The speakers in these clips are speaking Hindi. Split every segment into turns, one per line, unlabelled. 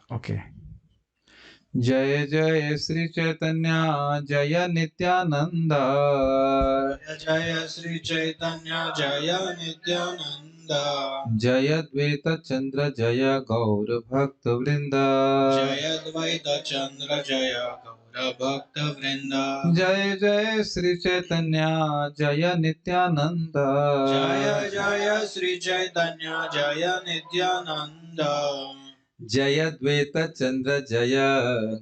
ओके। जय जय श्री चैतन्य जय नित्यानंद।
जय जय श्री चैतन्य जय नित्यानंद।
जय द्वैत चंद्र जय गौर भक्त वृंद।
जय द्वैत चंद्र जय गौर भक्त वृंद।
जय जय श्री चैतन्य जय नित्यानंद।
जय जय श्री चैतन्य जय नित्यानंद।
जय द्वैत चंद्र जय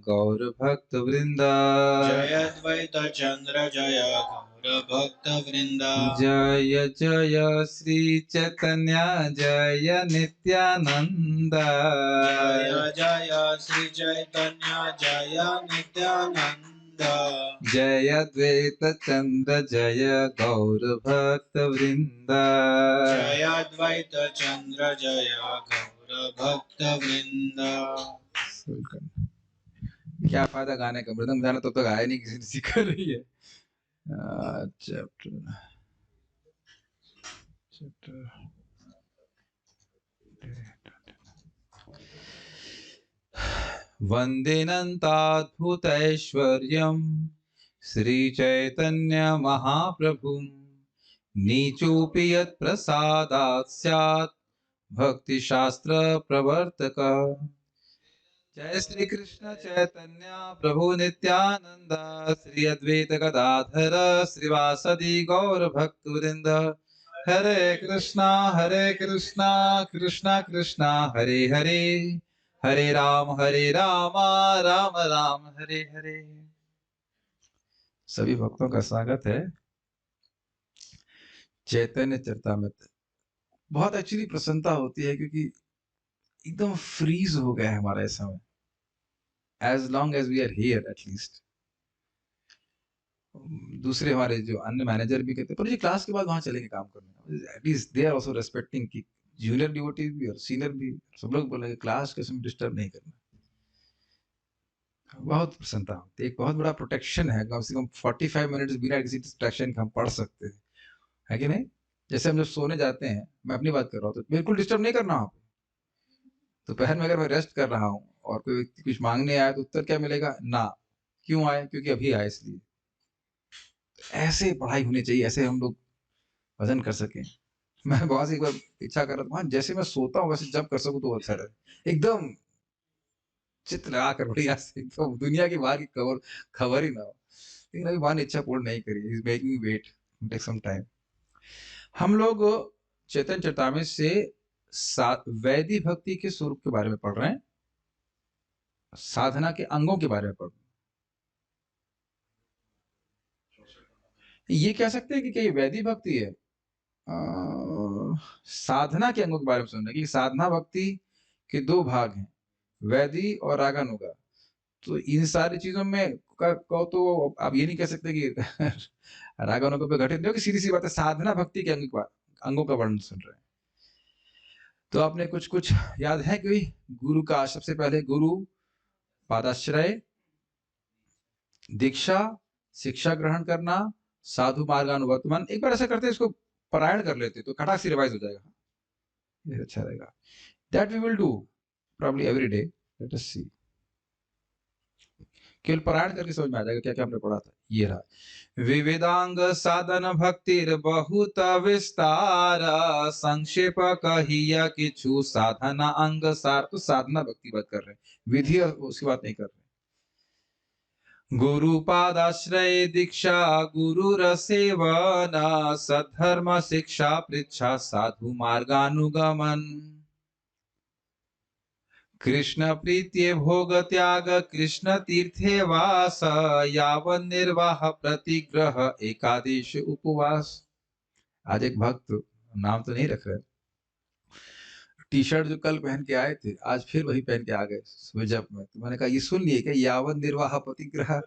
गौर भक्त वृंद।
जय द्वैत चंद्र जय गौर भक्त वृंद।
जय जय श्री चैतन्य जय नित्यानंद।
जय जय श्री चैतन्य जय नित्यानंद।
जय द्वैत चंद्र जय गौर भक्त वृंद।
जय द्वैत चंद्र जय गौर भक्त वृंद।
क्या फायदा गाने का, मृदंग बजाना तो गाया नहीं, किसी ने सीखा नहीं है। चैप्टर वन्देनन्ताद्भुतैश्वर्यं श्रीचैतन्य महाप्रभुं नीचोऽपि यत्प्रसादात् स्यात् भक्तिशास्त्र प्रवर्तक। जय श्री कृष्ण चैतन्य प्रभु नित्यानंद श्री अद्वैत गदाधर श्रीवासदि गौर भक्त वृंद। हरे कृष्णा कृष्णा कृष्णा हरे हरे, हरे राम राम राम हरे हरे। सभी भक्तों का स्वागत है चैतन्य चरितामृत। बहुत एक्चुअली प्रसन्नता होती है क्योंकि एकदम फ्रीज हो गया है हमारा समय, as long as we are here at least. दूसरे हमारे जो अन्य मैनेजर भी कहते हैं पर जी क्लास के बाद वहां चलेंगे काम करने, at least they are also respecting कि जूनियर डिवोटी भी और सीनियर भी सब लोग बोलेंगे क्लास के समय डिस्टर्ब नहीं करना। बहुत प्रसन्नता होती है, एक बहुत बड़ा प्रोटेक्शन है, कम से कम 45 मिनट्स बिना किसी डिस्ट्रैक्शन के हम पढ़ सकते हैं, है कि नहीं? जैसे हम जब सोने जाते हैं, मैं अपनी बात कर रहा हूँ, तो बिल्कुल डिस्टर्ब नहीं करना वहां पे। दोपहर में अगर मैं रेस्ट कर रहा हूँ और कोई व्यक्ति कुछ मांगने आया तो उत्तर क्या मिलेगा? ना। क्यों आए? क्योंकि अभी आए इसलिए। ऐसे पढ़ाई होनी चाहिए, ऐसे हम लोग भजन कर सकें। मैं बहुत एक बार इच्छा कर रहा था, जैसे मैं सोता हूँ वैसे जब कर सकूं तो अच्छा रहे, एकदम चित्र लगा कर बढ़िया से, तो दुनिया की बाहर की खबर ही ना हो। लेकिन अभी भगवान इच्छा पूर्ण नहीं करी, is making wait, take some time. हम लोग चेतन चेतामृत से वैदिक भक्ति के स्वरूप के बारे में पढ़ रहे हैं, साधना के अंगों के बारे में पढ़ रहे हैं। ये कह सकते हैं कि क्या ये वैदिक भक्ति है? साधना के अंगों के बारे में सुन रहे हैं कि साधना भक्ति के दो भाग हैं, वैदी और रागानुगा। तो इन सारी चीजों में को तो आप ये नहीं कह सकते कि रागानुगा पे घटित नहीं हो, कि सीधी सी बात है साधना भक्ति के अंगों का वर्णन सुन रहे हैं। तो आपने कुछ कुछ याद है कि गुरु का सबसे पहले गुरु पादाश्रय, दीक्षा, शिक्षा ग्रहण करना, साधु मार्गानुवर्तमान। एक बार ऐसा करते हैं, इसको पारायण कर लेते तो खटाक से रिवाइज हो जाएगा, ये अच्छा रहेगा। That we will do probably every day. Let us see, केवल पारायण करके समझ में आ जाएगा क्या क्या हमने पढ़ा था। ये रहा, विविधांग साधन भक्तिर बहुत विस्तार, संक्षेप कहिया किछु साधना अंग सार। तो साधना भक्ति बात कर रहे हैं, विधि उसकी बात नहीं कर रहे। गुरु पादाश्रय दीक्षा गुरु सेवन, सद्धर्म शिक्षा पृच्छा साधु मार्गानुगमन, कृष्ण प्रीत्ये भोग त्याग कृष्ण तीर्थे वास, यावन निर्वाह प्रतिग्रह एकादश उपवास। आज एक भक्त, नाम तो नहीं रख रहे, टी शर्ट जो कल पहन के आए थे आज फिर वही पहन के आ गए सुबह जब में। तो मैंने कहा ये सुन लिए क्या, यावन निर्वाह प्रतिग्रह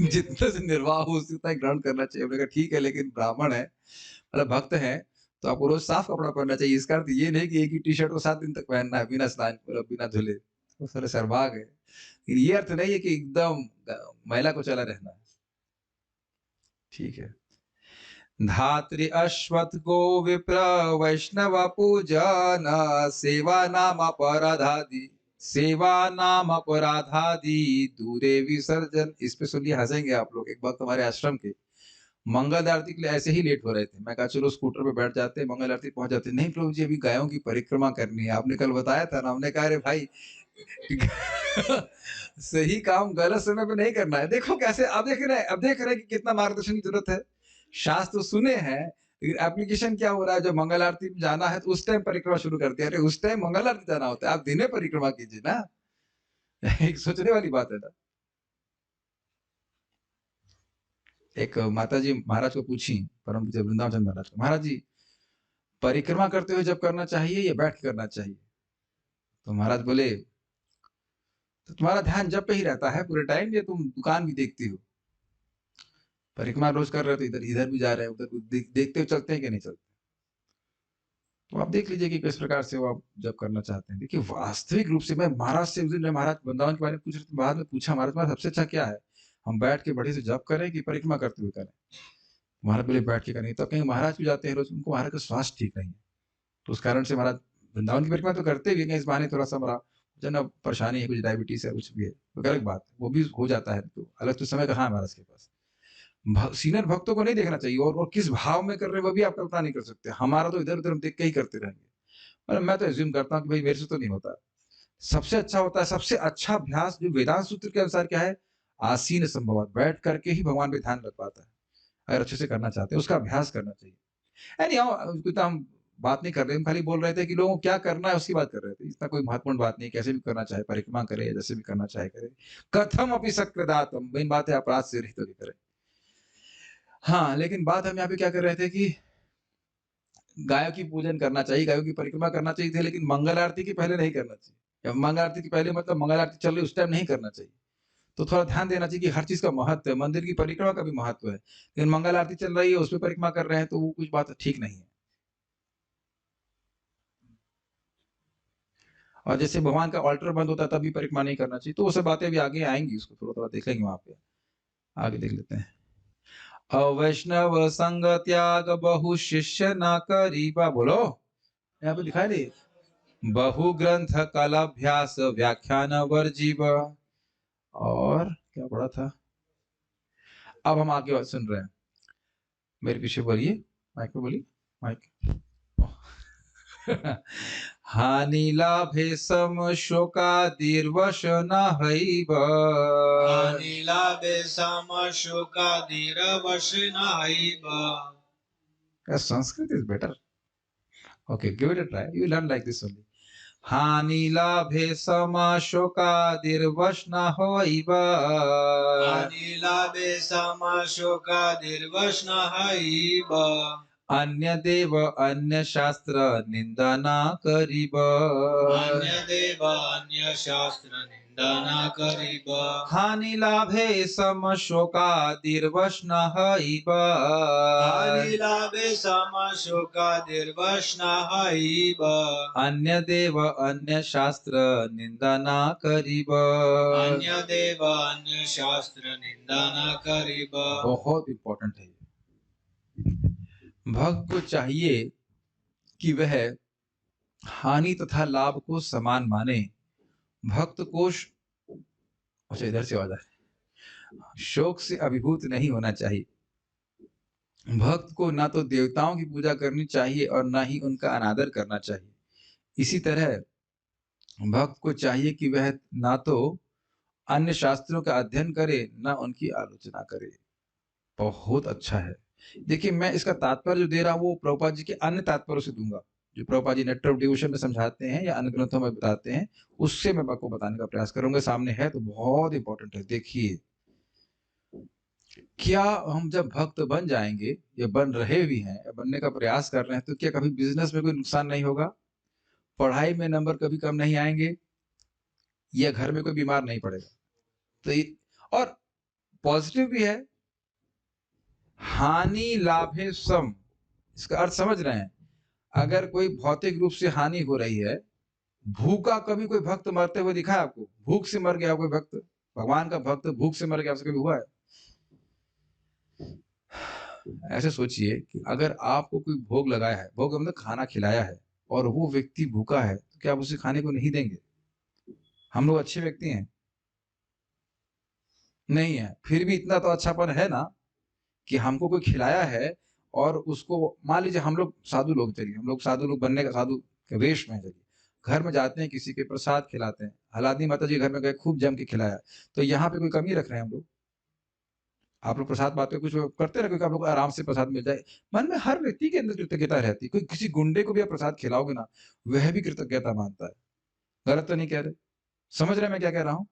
जितना से निर्वाह हो उतना ग्रहण करना चाहिए। मैंने कहा ठीक है, लेकिन ब्राह्मण है मतलब भक्त है तो आपको रोज साफ कपड़ा पहनना चाहिए। इसका अर्थ ये नहीं कि एक ही टी शर्ट को 7 दिन तक पहनना है बिना स्नान बिना धुले, तो सारे सरभाग है। ये अर्थ नहीं है कि एकदम महिला को चला रहना है, ठीक है। धात्री अश्वत्थ गो विप्र वैष्णव पूजन, सेवा नाम अपराधादि सेवा नाम अपराधादि दूरे विसर्जन। इस पे सुनिए हंसेंगे आप लोग। एक बात हमारे आश्रम के मंगल आरती के लिए ऐसे ही लेट हो रहे थे। मैं कहा चलो स्कूटर पे बैठ जाते हैं, मंगल आरती पहुंच जाते। नहीं प्रभु जी, अभी गायों की परिक्रमा करनी है, आपने कल बताया था ना। हमने कहा अरे भाई सही काम गलत समय पे नहीं करना है। देखो कैसे अब देख रहे हैं कि कितना मार्गदर्शन की जरूरत है। शास्त्र सुने हैं, लेकिन एप्लीकेशन क्या हो रहा है, जब मंगल आरती में जाना है तो उस टाइम परिक्रमा शुरू कर दिया। अरे उस टाइम मंगल आरती जाना होता है, आप दिन में परिक्रमा कीजिए ना। एक सोचने वाली बात है ना। एक माता जी महाराज को पूछी, परम पूज्य वृंदावन चंद्र महाराज को, महाराज जी परिक्रमा करते हुए जब करना चाहिए या बैठ के करना चाहिए? तो महाराज बोले, तो तुम्हारा ध्यान जब पे ही रहता है पूरे टाइम, या तुम दुकान भी देखती हो? परिक्रमा रोज कर रहे हो तो इधर इधर भी जा रहे हैं, उधर देखते हुए चलते हैं कि नहीं चलते? तो आप देख लीजिए कि किस प्रकार से वो आप जब करना चाहते हैं। देखिए वास्तविक रूप से, मैं महाराज से उस दिन महाराज वृंदावन के बारे में पूछ रहे थे, बाद में पूछा महाराज तुम्हारा सबसे अच्छा क्या है, हम बैठ के बढ़िया से जप करें कि परिक्रमा करते हुए करें? महाराज बोले बैठ के करें। तो कहीं महाराज भी जाते हैं रोज, उनको महाराज का स्वास्थ्य ठीक नहीं है, तो उस कारण से महाराज वृंदावन की परिक्रमा तो करते भी हैं, इस बहाने थोड़ा सा हमारा जो ना परेशानी है, कुछ डायबिटीज है, कुछ भी है, तो अलग बात है, वो भी हो जाता है। तो अलग तो समय कहाँ है महाराज के पास। सीनियर भक्तों को नहीं देखना चाहिए, और किस भाव में कर रहे हैं वो भी आप कल्पना नहीं कर सकते। हमारा तो इधर उधर हम देख के ही करते रहेंगे। और मैं तो एज्यूम करता हूँ कि भाई मेरे से तो नहीं होता। सबसे अच्छा होता है, सबसे अच्छा अभ्यास जो वेदांत सूत्र के अनुसार क्या है, आसीन संभवात, बैठ करके ही भगवान पे ध्यान रख पाता है। अगर अच्छे से करना चाहते हैं उसका अभ्यास करना चाहिए। एनी हम बात नहीं कर रहे, हम खाली बोल रहे थे कि लोगों को क्या करना है उसकी बात कर रहे थे। इतना कोई महत्वपूर्ण बात नहीं, कैसे भी करना चाहे परिक्रमा करे, जैसे भी करना चाहे करे। कथम अपनी सक्रियदातम, मेन बात है अपराध से रहित होकर करे। हाँ, लेकिन बात हम यहाँ पे क्या कर रहे थे कि गायों की पूजन करना चाहिए, गायों की परिक्रमा करना चाहिए थे, लेकिन मंगल आरती के पहले नहीं करना चाहिए। या मंगल आरती के पहले मतलब मंगल आरती चल रही उस टाइम नहीं करना चाहिए। तो थोड़ा ध्यान देना चाहिए कि हर चीज का महत्व है, मंदिर की परिक्रमा का भी महत्व है, लेकिन मंगल आरती चल रही है उसमें परिक्रमा कर रहे हैं तो वो कुछ बात ठीक नहीं है। और जैसे भगवान का ऑल्टर बंद होता है तब भी परिक्रमा नहीं करना चाहिए। तो वो सब बातें भी आगे आएंगी, उसको थोड़ा थोड़ा देखेंगे वहां पे। आगे देख लेते हैं। अवैष्णव संग त्याग बहु शिष्य ना करीबा, बोलो यहाँ पे दिखाई दे। बहु ग्रंथ कलाभ्यास व्याख्यान वर्जीव। और क्या पढ़ा था, अब हम आगे सुन रहे हैं। मेरे पीछे बोलिए, माइक पे बोलिए, माइक। हानि लाभे सम शोकादिर्वश न हैव।
हानि लाभे सम शोकादिर्वश न have.
Sanskrit is better. Okay, give it a try. You learn like this only. हानि लाभे सम शोकादिर्वश न हैव।
हानि लाभे सम शोकादिर्वश न हैव।
अन्य देव अन्य शास्त्र निंदा ना करीब।
अन्य देव अन्य शास्त्र निंदा न करीब।
हानि लाभे सम शोकादिर्वश न हैव।
हानि लाभे सम शोकादिर्वश न हैव।
अन्य देव अन्य शास्त्र निंदा ना करीब।
अन्य देव अन्य शास्त्र निंदा न करीब।
बहुत इंपॉर्टेंट है। भक्त को चाहिए कि वह हानि तथा लाभ को समान माने। भक्त को अच्छा इधर से आवाज है, शोक से अभिभूत नहीं होना चाहिए। भक्त को ना तो देवताओं की पूजा करनी चाहिए और ना ही उनका अनादर करना चाहिए। इसी तरह भक्त को चाहिए कि वह ना तो अन्य शास्त्रों का अध्ययन करे ना उनकी आलोचना करे। बहुत अच्छा है। देखिए मैं इसका तात्पर्य जो दे रहा हूँ वो प्रभुपाद जी के अन्य तात्पर्य से दूंगा, जो प्रभुपाद जी नेटर ऑफ डिवोशन में समझाते हैं या अन्य ग्रंथों में बताते हैं, उससे मैं आपको बताने का प्रयास करूंगा। सामने है तो बहुत इंपॉर्टेंट है। देखिए क्या हम जब भक्त बन जाएंगे या बन रहे भी हैं या बनने का प्रयास कर रहे हैं, तो क्या कभी बिजनेस में कोई नुकसान नहीं होगा, पढ़ाई में नंबर कभी कम नहीं आएंगे, या घर में कोई बीमार नहीं पड़ेगा? तो और पॉजिटिव भी है, हानि लाभे सम, इसका अर्थ समझ रहे हैं? अगर कोई भौतिक रूप से हानि हो रही है, भूखा कभी कोई भक्त मरते हुए दिखा है आपको? भूख से मर गया कोई भक्त, भगवान का भक्त भूख से मर गया, आपसे कभी हुआ है? ऐसे सोचिए कि अगर आपको कोई भोग लगाया है, भोग मतलब खाना खिलाया है, और वो व्यक्ति भूखा है, तो क्या आप उसे खाने को नहीं देंगे? हम लोग अच्छे व्यक्ति हैं? नहीं है। फिर भी इतना तो अच्छापन है ना कि हमको कोई खिलाया है और उसको, मान लीजिए हम लोग साधु लोग, चलिए हम लोग साधु लोग बनने का, साधु के वेश में हैं, चलिए घर में जाते हैं, किसी के प्रसाद खिलाते हैं, हलादनी माता जी घर में गए, खूब जम के खिलाया, तो यहाँ पे कोई कमी रख रहे हैं हम लोग? आप लोग प्रसाद बात पे कुछ करते रहे, क्योंकि आप लोग को आराम से प्रसाद मिल जाए। मन में हर व्यक्ति के अंदर कृतज्ञता रहती है। कोई किसी गुंडे को भी आप प्रसाद खिलाओगे ना, वह भी कृतज्ञता मानता है। गलत तो नहीं कह रहे? समझ रहे हैं मैं क्या कह रहा हूँ?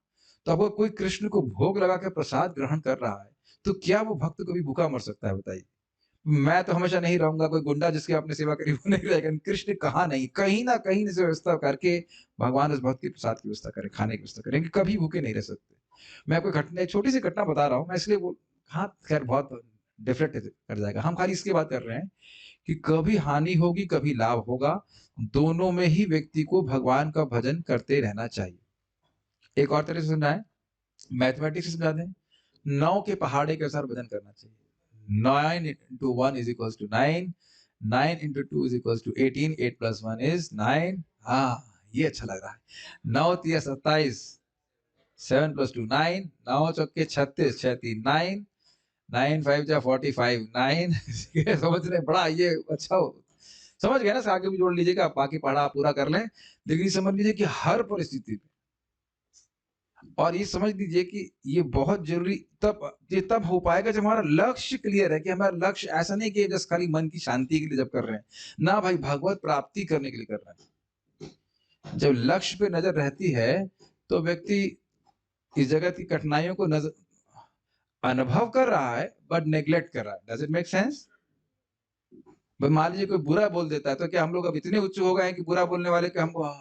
तो अगर कोई कृष्ण को भोग लगा के प्रसाद ग्रहण कर रहा है, तो क्या वो भक्त कभी भूखा मर सकता है, बताइए? मैं तो हमेशा नहीं रहूँगा, कोई गुंडा जिसकी आपने सेवा करी वो नहीं रहेगा। कृष्ण कहाँ नहीं, कहीं न कहीं से व्यवस्था करके भगवान उस भक्त की प्रसाद की व्यवस्था करें, खाने की व्यवस्था करें, कि कभी भूखे नहीं रह सकते। मैं आपको घटना, एक छोटी-सी घटना बता रहा हूँ, मैं इसलिए वो, हाँ, खैर बहुत डिफरेंट कर जाएगा। हम खाली इसकी बात कर रहे हैं कि कभी हानि होगी, कभी लाभ होगा, दोनों में ही व्यक्ति को भगवान का भजन करते रहना चाहिए। एक और तरह से समझाएँ, मैथमेटिक्स से समझा दें, 9 के पहाड़े के अनुसार भजन करना चाहिए। 9 into 1 is equals to 9, 9 into 2 is equals to 18, 8 plus 1 is 9। हाँ, ये अच्छा लग रहा है। 9 तिया 27, 7 plus 2 9, 9 चौके 36, 6 3 9, 9 5 जा 45, 9 ये समझ रहे हैं? बड़ा ये अच्छा हो, समझ गए ना? आगे भी जोड़ लीजिएगा, बाकी पढ़ा आप पूरा कर लें, लेकिन ये समझ लीजिए कि हर परिस्थिति में, और ये समझ लीजिए कि ये बहुत जरूरी ये तब हो पाएगा जब हमारा लक्ष्य क्लियर है, कि हमारा लक्ष्य ऐसा नहीं कि जस्ट खाली मन की शांति के लिए जब कर रहे हैं, ना भाई, भगवत प्राप्ति करने के लिए कर रहे हैं। जब लक्ष्य पे नजर रहती है, तो व्यक्ति इस जगत की कठिनाइयों को नजर अनुभव कर रहा है, बट नेग्लेक्ट कर रहा है। Does it make sense? मान लीजिए कोई बुरा बोल देता है, तो क्या हम लोग अब इतने उच्च हो गए हैं कि बुरा बोलने वाले के हमको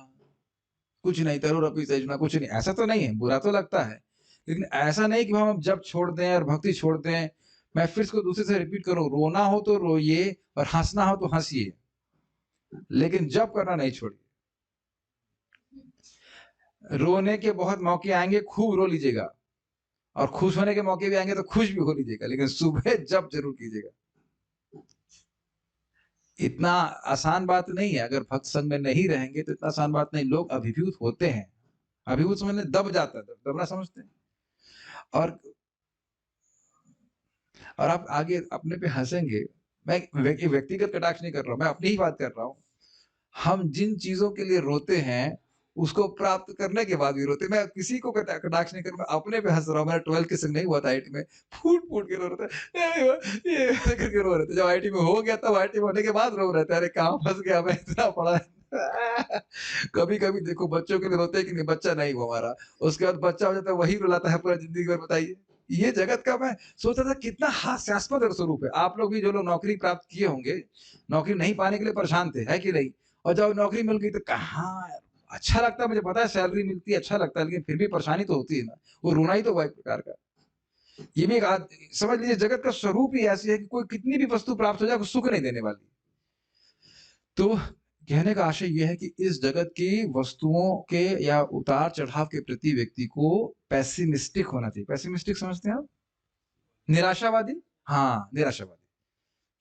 कुछ नहीं, तरुर अपनी सजना, कुछ नहीं, ऐसा तो नहीं है। बुरा तो लगता है, लेकिन ऐसा नहीं कि हम जब छोड़ दें और भक्ति छोड़ दें। मैं फिर इसको दूसरे से रिपीट करूं, रोना हो तो रोइए और हंसना हो तो हंसिए, लेकिन जब करना नहीं छोड़िए। रोने के बहुत मौके आएंगे, खूब रो लीजिएगा, और खुश होने के मौके भी आएंगे तो खुश भी हो लीजिएगा, लेकिन सुबह जब जरूर कीजिएगा। इतना आसान बात नहीं है। अगर भक्त संग में नहीं रहेंगे तो इतना आसान बात नहीं। लोग अभिभूत होते हैं, अभिभूत समझने दब जाता है, दबना समझते हैं। और आप आगे अपने पे हंसेंगे। मैं व्यक्तिगत कटाक्ष नहीं कर रहा हूं, मैं अपनी ही बात कर रहा हूं। हम जिन चीजों के लिए रोते हैं, उसको प्राप्त करने के बाद भी रोते। मैं किसी को कटाक्ष नहीं कर रहा, मैं अपने पे हंस रहा हूँ। मेरा 12 के संग नहीं हुआ था आईटी में, फूट फूट के रो रहे थे, ये करके रो रहे थे। जब आईटी में हो गया, तब आईटी में होने के बाद रो रहे थे, अरे कहाँ फंस गया मैं, इतना पड़ा कभी कभी देखो, बच्चों के लिए रोते हैं कि नहीं, बच्चा नहीं वो हमारा, उसके बाद बच्चा हो जाता है, वही रुलाता है पूरा जिंदगी भर। बताइए, ये जगत का, मैं सोचता था कितना हास्यास्पद स्वरूप है। आप लोग भी जो लोग नौकरी प्राप्त किए होंगे, नौकरी नहीं पाने के लिए परेशान थे, है कि नहीं? और जब नौकरी मिल गई तो कहाँ, अच्छा लगता है, मुझे पता है सैलरी मिलती है, अच्छा लगता है, लेकिन फिर भी परेशानी तो होती है ना। वो रोना ही तो हुआ एक प्रकार का। ये भी एक समझ लीजिए, जगत का स्वरूप ही ऐसी है कि कोई कितनी भी वस्तु प्राप्त हो जाए, सुख नहीं देने वाली। तो कहने का आशय यह है कि इस जगत की वस्तुओं के या उतार चढ़ाव के प्रति व्यक्ति को पैसिमिस्टिक होना चाहिए। पैसिमिस्टिक समझते हैं आप? निराशावादी। हाँ, निराशावादी,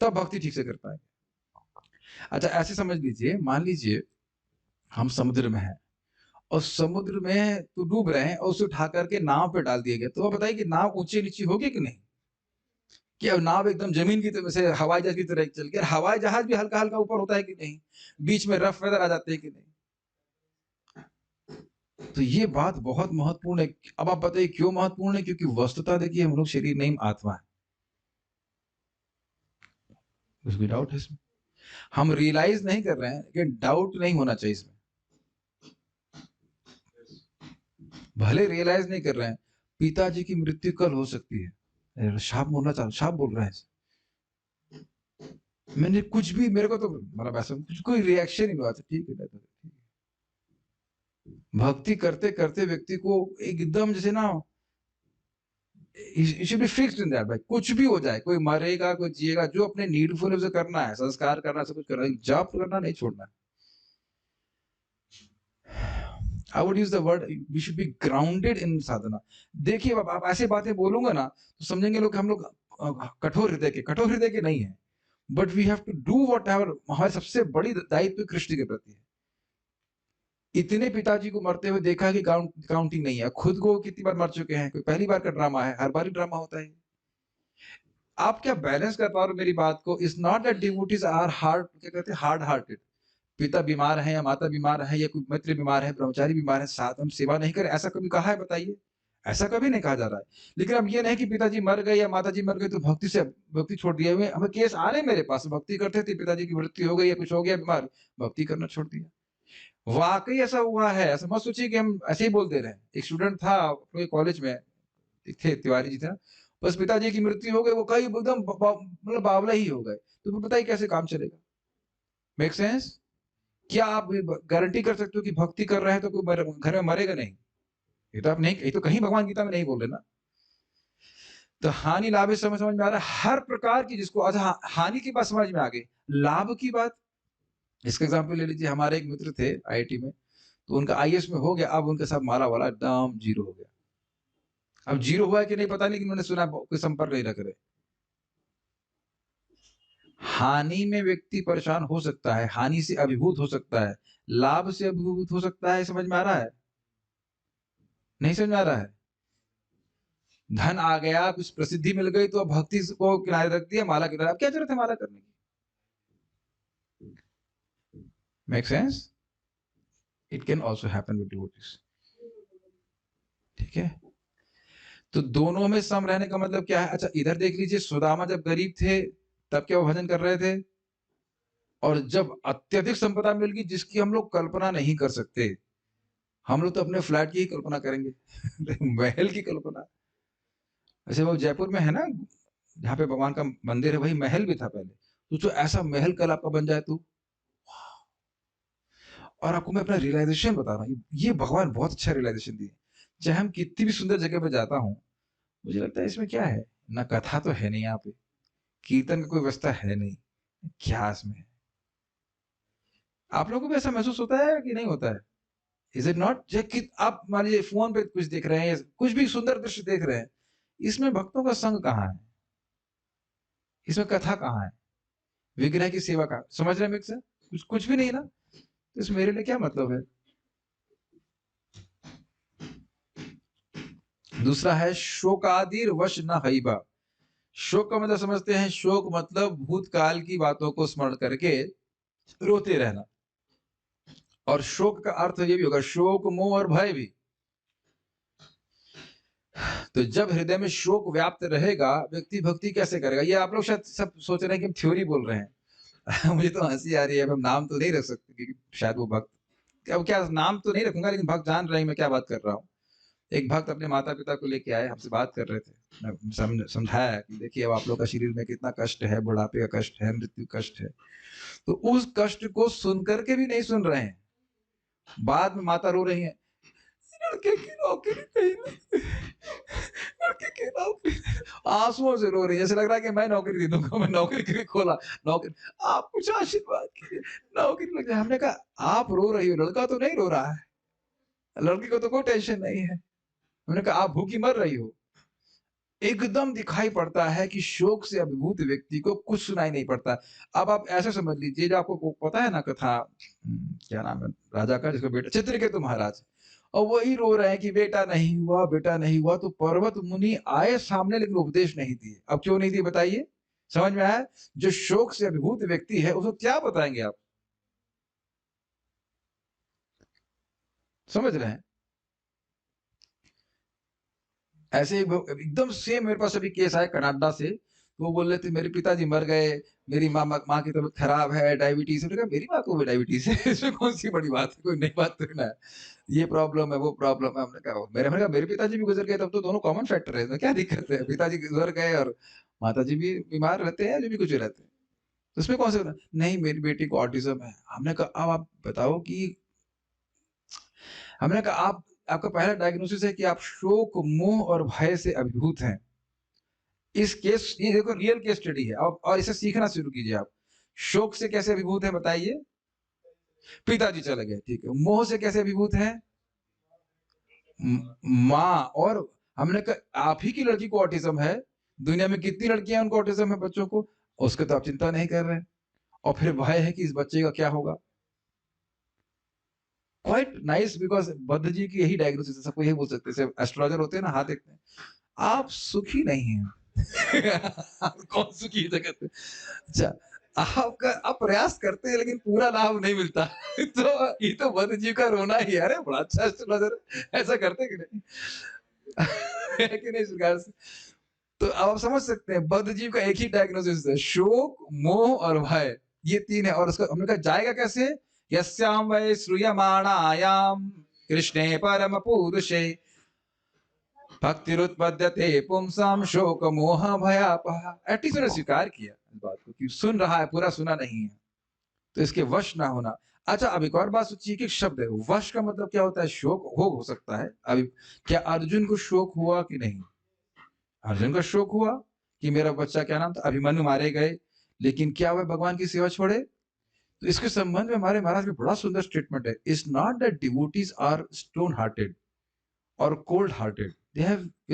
तब भक्ति ठीक से कर पाएंगे। अच्छा, ऐसे समझ लीजिए, मान लीजिए हम समुद्र में हैं, और समुद्र में तो डूब रहे हैं, और उसे उठा करके नाव पे डाल दिया गया, तो आप बताइए कि नाव ऊंची नीची होगी कि नहीं? कि अब नाव एकदम जमीन की तरह से हवाई जहाज की तरह चल गया। हवाई जहाज भी हल्का हल्का ऊपर होता है कि नहीं? बीच में रफ वेदर आ जाते हैं कि नहीं? तो ये बात बहुत महत्वपूर्ण है। अब आप बताइए क्यों महत्वपूर्ण है? क्योंकि वस्तुतः देखिए, हम लोग शरीर नहीं, आत्मा है। कुछ भी डाउट है इसमें? हम रियलाइज नहीं कर रहे हैं, लेकिन डाउट नहीं होना चाहिए इसमें। भले रियलाइज नहीं कर रहे हैं, पिताजी की मृत्यु कल हो सकती है, शाप बोलना चाह, शाप बोल रहे हैं। मैंने कुछ भी, मेरे को तो मतलब ऐसा कुछ कोई रिएक्शन ही नहीं हुआ था। ठीक है, भक्ति करते करते व्यक्ति को एकदम जैसे ना, should be fixed in that, भाई कुछ भी हो जाए, कोई मरेगा कोई जिएगा, जो अपने नीडफुल है उसे करना है, संस्कार करना है, सब कुछ करना है, जप करना नहीं छोड़ना है। I would use the word, we should be grounded in sadhana. देखिए, अब आप ऐसे बातें बोलूंगा ना, तो समझेंगे लोग हम लोग कठोर हृदय के नहीं है। But we have to do whatever, हमारी सबसे बड़ी दायित्व कृष्ण के प्रति है। इतने पिताजी को मरते हुए देखा कि काउंटिंग नहीं है। खुद को कितनी बार मर चुके हैं, कोई पहली बार का ड्रामा है, हर बार ही ड्रामा होता है। आप क्या बैलेंस कर पा रहे हो मेरी बात को? It's not that devotees are hard, क्या कहते हैं, हार्ड हार्टेड। पिता बीमार है या माता बीमार है या कोई मित्र बीमार है, ब्रह्मचारी बीमार है, साथ हम सेवा नहीं करें, ऐसा कभी कहा है बताइए? ऐसा कभी नहीं कहा जा रहा है। लेकिन अब ये नहीं कि पिताजी मर गए या माताजी मर गए तो भक्ति छोड़ दिए हुए। हमें केस आ रहे मेरे पास, भक्ति करते थे, पिताजी की मृत्यु हो गई या कुछ हो गया बीमार, भक्ति करना छोड़ दिया। वाकई ऐसा हुआ है, ऐसा मत सोचिए कि हम ऐसे ही बोल दे रहे हैं। एक स्टूडेंट था अपने कॉलेज में, थे तिवारी जी था, बस पिताजी की मृत्यु हो गई, वो कहीं एकदम मतलब बावला ही हो गए। तो फिर बताइए कैसे काम चलेगा? Make sense? क्या आप गारंटी कर सकते हो कि भक्ति कर रहे हैं तो कोई घर में मरेगा नहीं? ये तो आप नहीं, ये तो कहीं भगवान गीता में नहीं बोल रहे ना। तो हानि लाभ इस समय समझ में आ रहा है हर प्रकार की, जिसको अच्छा हानि की बात समझ में आ गई, लाभ की बात, इसका एग्जाम्पल ले लीजिए। हमारे एक मित्र थे आईआईटी में, तो उनका आईएएस में हो गया, अब उनके साथ माला वाला एकदम जीरो हो गया। अब जीरो हुआ है कि नहीं पता नहीं, कि उन्होंने सुना कोई संपर्क नहीं रख रहे। हानि में व्यक्ति परेशान हो सकता है, हानि से अभिभूत हो सकता है, लाभ से अभिभूत हो सकता है। समझ में आ रहा है? नहीं समझ में आ रहा है? धन आ गया, कुछ प्रसिद्धि मिल गई, तो अब भक्ति को किनारे रख दिया, माला किनारे। अब क्या जरूरत है माला करने की? Make sense? It can also happen with devotees. ठीक है, तो दोनों में सम रहने का मतलब क्या है? अच्छा इधर देख लीजिए, सुदामा जब गरीब थे तब क्या वो भजन कर रहे थे? और जब अत्यधिक संपदा मिल गई जिसकी हम लोग कल्पना नहीं कर सकते, हम लोग तो अपने फ्लैट की ही कल्पना करेंगे महल की कल्पना। ऐसे वो जयपुर में है ना, जहाँ पे भगवान का मंदिर है, वही महल भी था पहले। तो जो ऐसा महल कल आपका बन जाए तो, और आपको मैं अपना रियलाइजेशन बता रहा हूँ, ये भगवान बहुत अच्छा रियलाइजेशन दिए। चाहे हम कितनी भी सुंदर जगह पे जाता हूँ, मुझे लगता है इसमें क्या है, ना कथा तो है नहीं यहाँ पे, कीर्तन का कोई व्यवस्था है नहीं, क्या इसमें है? आप लोगों को भी ऐसा महसूस होता है कि नहीं होता है? Is it not? कि आप मान लीजिए फोन पे कुछ देख रहे हैं, कुछ भी सुंदर दृश्य देख रहे हैं, इसमें भक्तों का संग कहाँ है? इसमें कथा कहाँ है? विग्रह की सेवा का समझ रहे हैं मिक्स है? कुछ भी नहीं ना, तो इसमें मेरे लिए क्या मतलब है? दूसरा है शोकादिर वश न हईबा। शोक का मतलब समझते हैं, शोक मतलब भूतकाल की बातों को स्मरण करके रोते रहना। और शोक का अर्थ ये भी होगा शोक, मोह और भय भी। तो जब हृदय में शोक व्याप्त रहेगा, व्यक्ति भक्ति कैसे करेगा? ये आप लोग शायद सब सोच रहे हैं कि हम थ्योरी बोल रहे हैं मुझे तो हंसी आ रही है। अब हम नाम तो नहीं रख सकते क्योंकि शायद वो भक्त, अब क्या नाम तो नहीं रखूंगा, लेकिन भक्त जान रहे हैं मैं क्या बात कर रहा हूँ। एक भक्त अपने माता पिता को लेके आए, हमसे बात कर रहे थे, मैं समझाया कि देखिए अब आप लोग का शरीर में कितना कष्ट है, बुढ़ापे का कष्ट है, मृत्यु कष्ट है। तो उस कष्ट को सुन करके भी नहीं सुन रहे हैं, बाद में माता रो रही है, लड़के की नौकरी नहीं लगी, लड़के की नौकरी, आंसुओं से रो रही है, जैसे लग रहा है कि मैं नौकरी दे दूंगा, मैं नौकरी के लिए खोला, नौकरी, आप कुछ आशीर्वाद कीजिए, नौकरी लग जाए। हमने कहा आप रो रही हो, लड़का तो नहीं रो रहा है, लड़की को तो कोई टेंशन नहीं है। हमने कहा आप भूखी मर रही हो। एकदम दिखाई पड़ता है कि शोक से अभिभूत व्यक्ति को कुछ सुनाई नहीं पड़ता। अब आप ऐसे समझ लीजिए, जो आपको पता है ना कथा, क्या नाम है राजा का जिसका बेटा चित्रकेतु महाराज, और वही रो रहे हैं कि बेटा नहीं हुआ, बेटा नहीं हुआ। तो पर्वत मुनि आए सामने, लेकिन उपदेश नहीं दिए। अब क्यों नहीं दिए बताइए? समझ में आया? जो शोक से अभिभूत व्यक्ति है उसको क्या बताएंगे आप? समझ रहे हैं? ऐसे एकदम सेम मेरे पास अभी केस आया कनाडा से। तो वो बोल रहे थे मेरे पिताजी मर गए, मेरी माँ की तबीयत खराब है, डायबिटीज है। मेरी माँ को भी डायबिटीज है इसमें कौन सी बड़ी बात है, कोई नई बात तो ना है, ये प्रॉब्लम है वो प्रॉब्लम है। हमने कहा मेरे पिताजी भी गुजर गए, तब तो दोनों कॉमन फैक्टर है, तो क्या दिक्कत है? पिताजी गुजर गए और माता जी भी बीमार रहते हैं, जो भी कुछ रहते हैं, तो उसमें कौन सा? नहीं मेरी बेटी को ऑटिज्म है। हमने कहा अब आप बताओ कि, हमने कहा आप, आपका पहला डायग्नोसिस है कि आप शोक, मोह और भय से अभिभूत हैं। इस केस, ये देखो रियल केस स्टडी है, और इसे सीखना शुरू कीजिए आप। शोक से कैसे अभिभूत है बताइए? पिताजी चले गए, ठीक है। मोह से कैसे अभिभूत है? माँ। और हमने कहा आप ही की लड़की को ऑटिज्म है, दुनिया में कितनी लड़कियां उनको ऑटिज्म है बच्चों को, उसके तो आप चिंता नहीं कर रहे हैं। और फिर भय है कि इस बच्चे का क्या होगा। Quite nice, because Buddha ji की यही डायग्नोसिस है, सबको यही बोल सकते हैं, एस्ट्रोलॉजर होते हैं ना, हाथ देखते हैं, आप सुखी नहीं हैं। आप कौन सुखी है जगत में? अच्छा, आपका आप प्रयास करते हैं लेकिन पूरा लाभ नहीं मिलता। तो ये तो बुद्ध जी का रोना ही है, अरे बड़ा अच्छा एस्ट्रोलॉजर, ऐसा करते कि नहीं? है कि नहीं इस प्रकार से? तो अब आप समझ सकते हैं बुद्ध जी का एक ही डायग्नोसिस है, शोक, मोह और भय, ये तीन है। और उसका हमने कहा जाएगा कैसे? यस्याम वै श्रूयमाणायाम कृष्णे परम पुरुषे भक्तिरुत्पद्यते पुंसाम शोक मोह भयापहा। एटलीस्ट उन्होंने स्वीकार किया इस बात को कि सुन रहा है, पूरा सुना नहीं है, तो इसके वश ना होना। अच्छा, अब एक और बात सोचिए कि शब्द है वश का मतलब क्या होता है? शोक हो सकता है। अभी क्या अर्जुन को शोक हुआ कि नहीं? अर्जुन का शोक हुआ कि मेरा बच्चा, क्या नाम था, अभिमन्यु, मारे गए, लेकिन क्या वह भगवान की सेवा छोड़े? तो इसके संबंध में हमारे महाराज में बड़ा सुंदर स्टेटमेंट है, it's not that devotees are stone hearted और cold hearted, they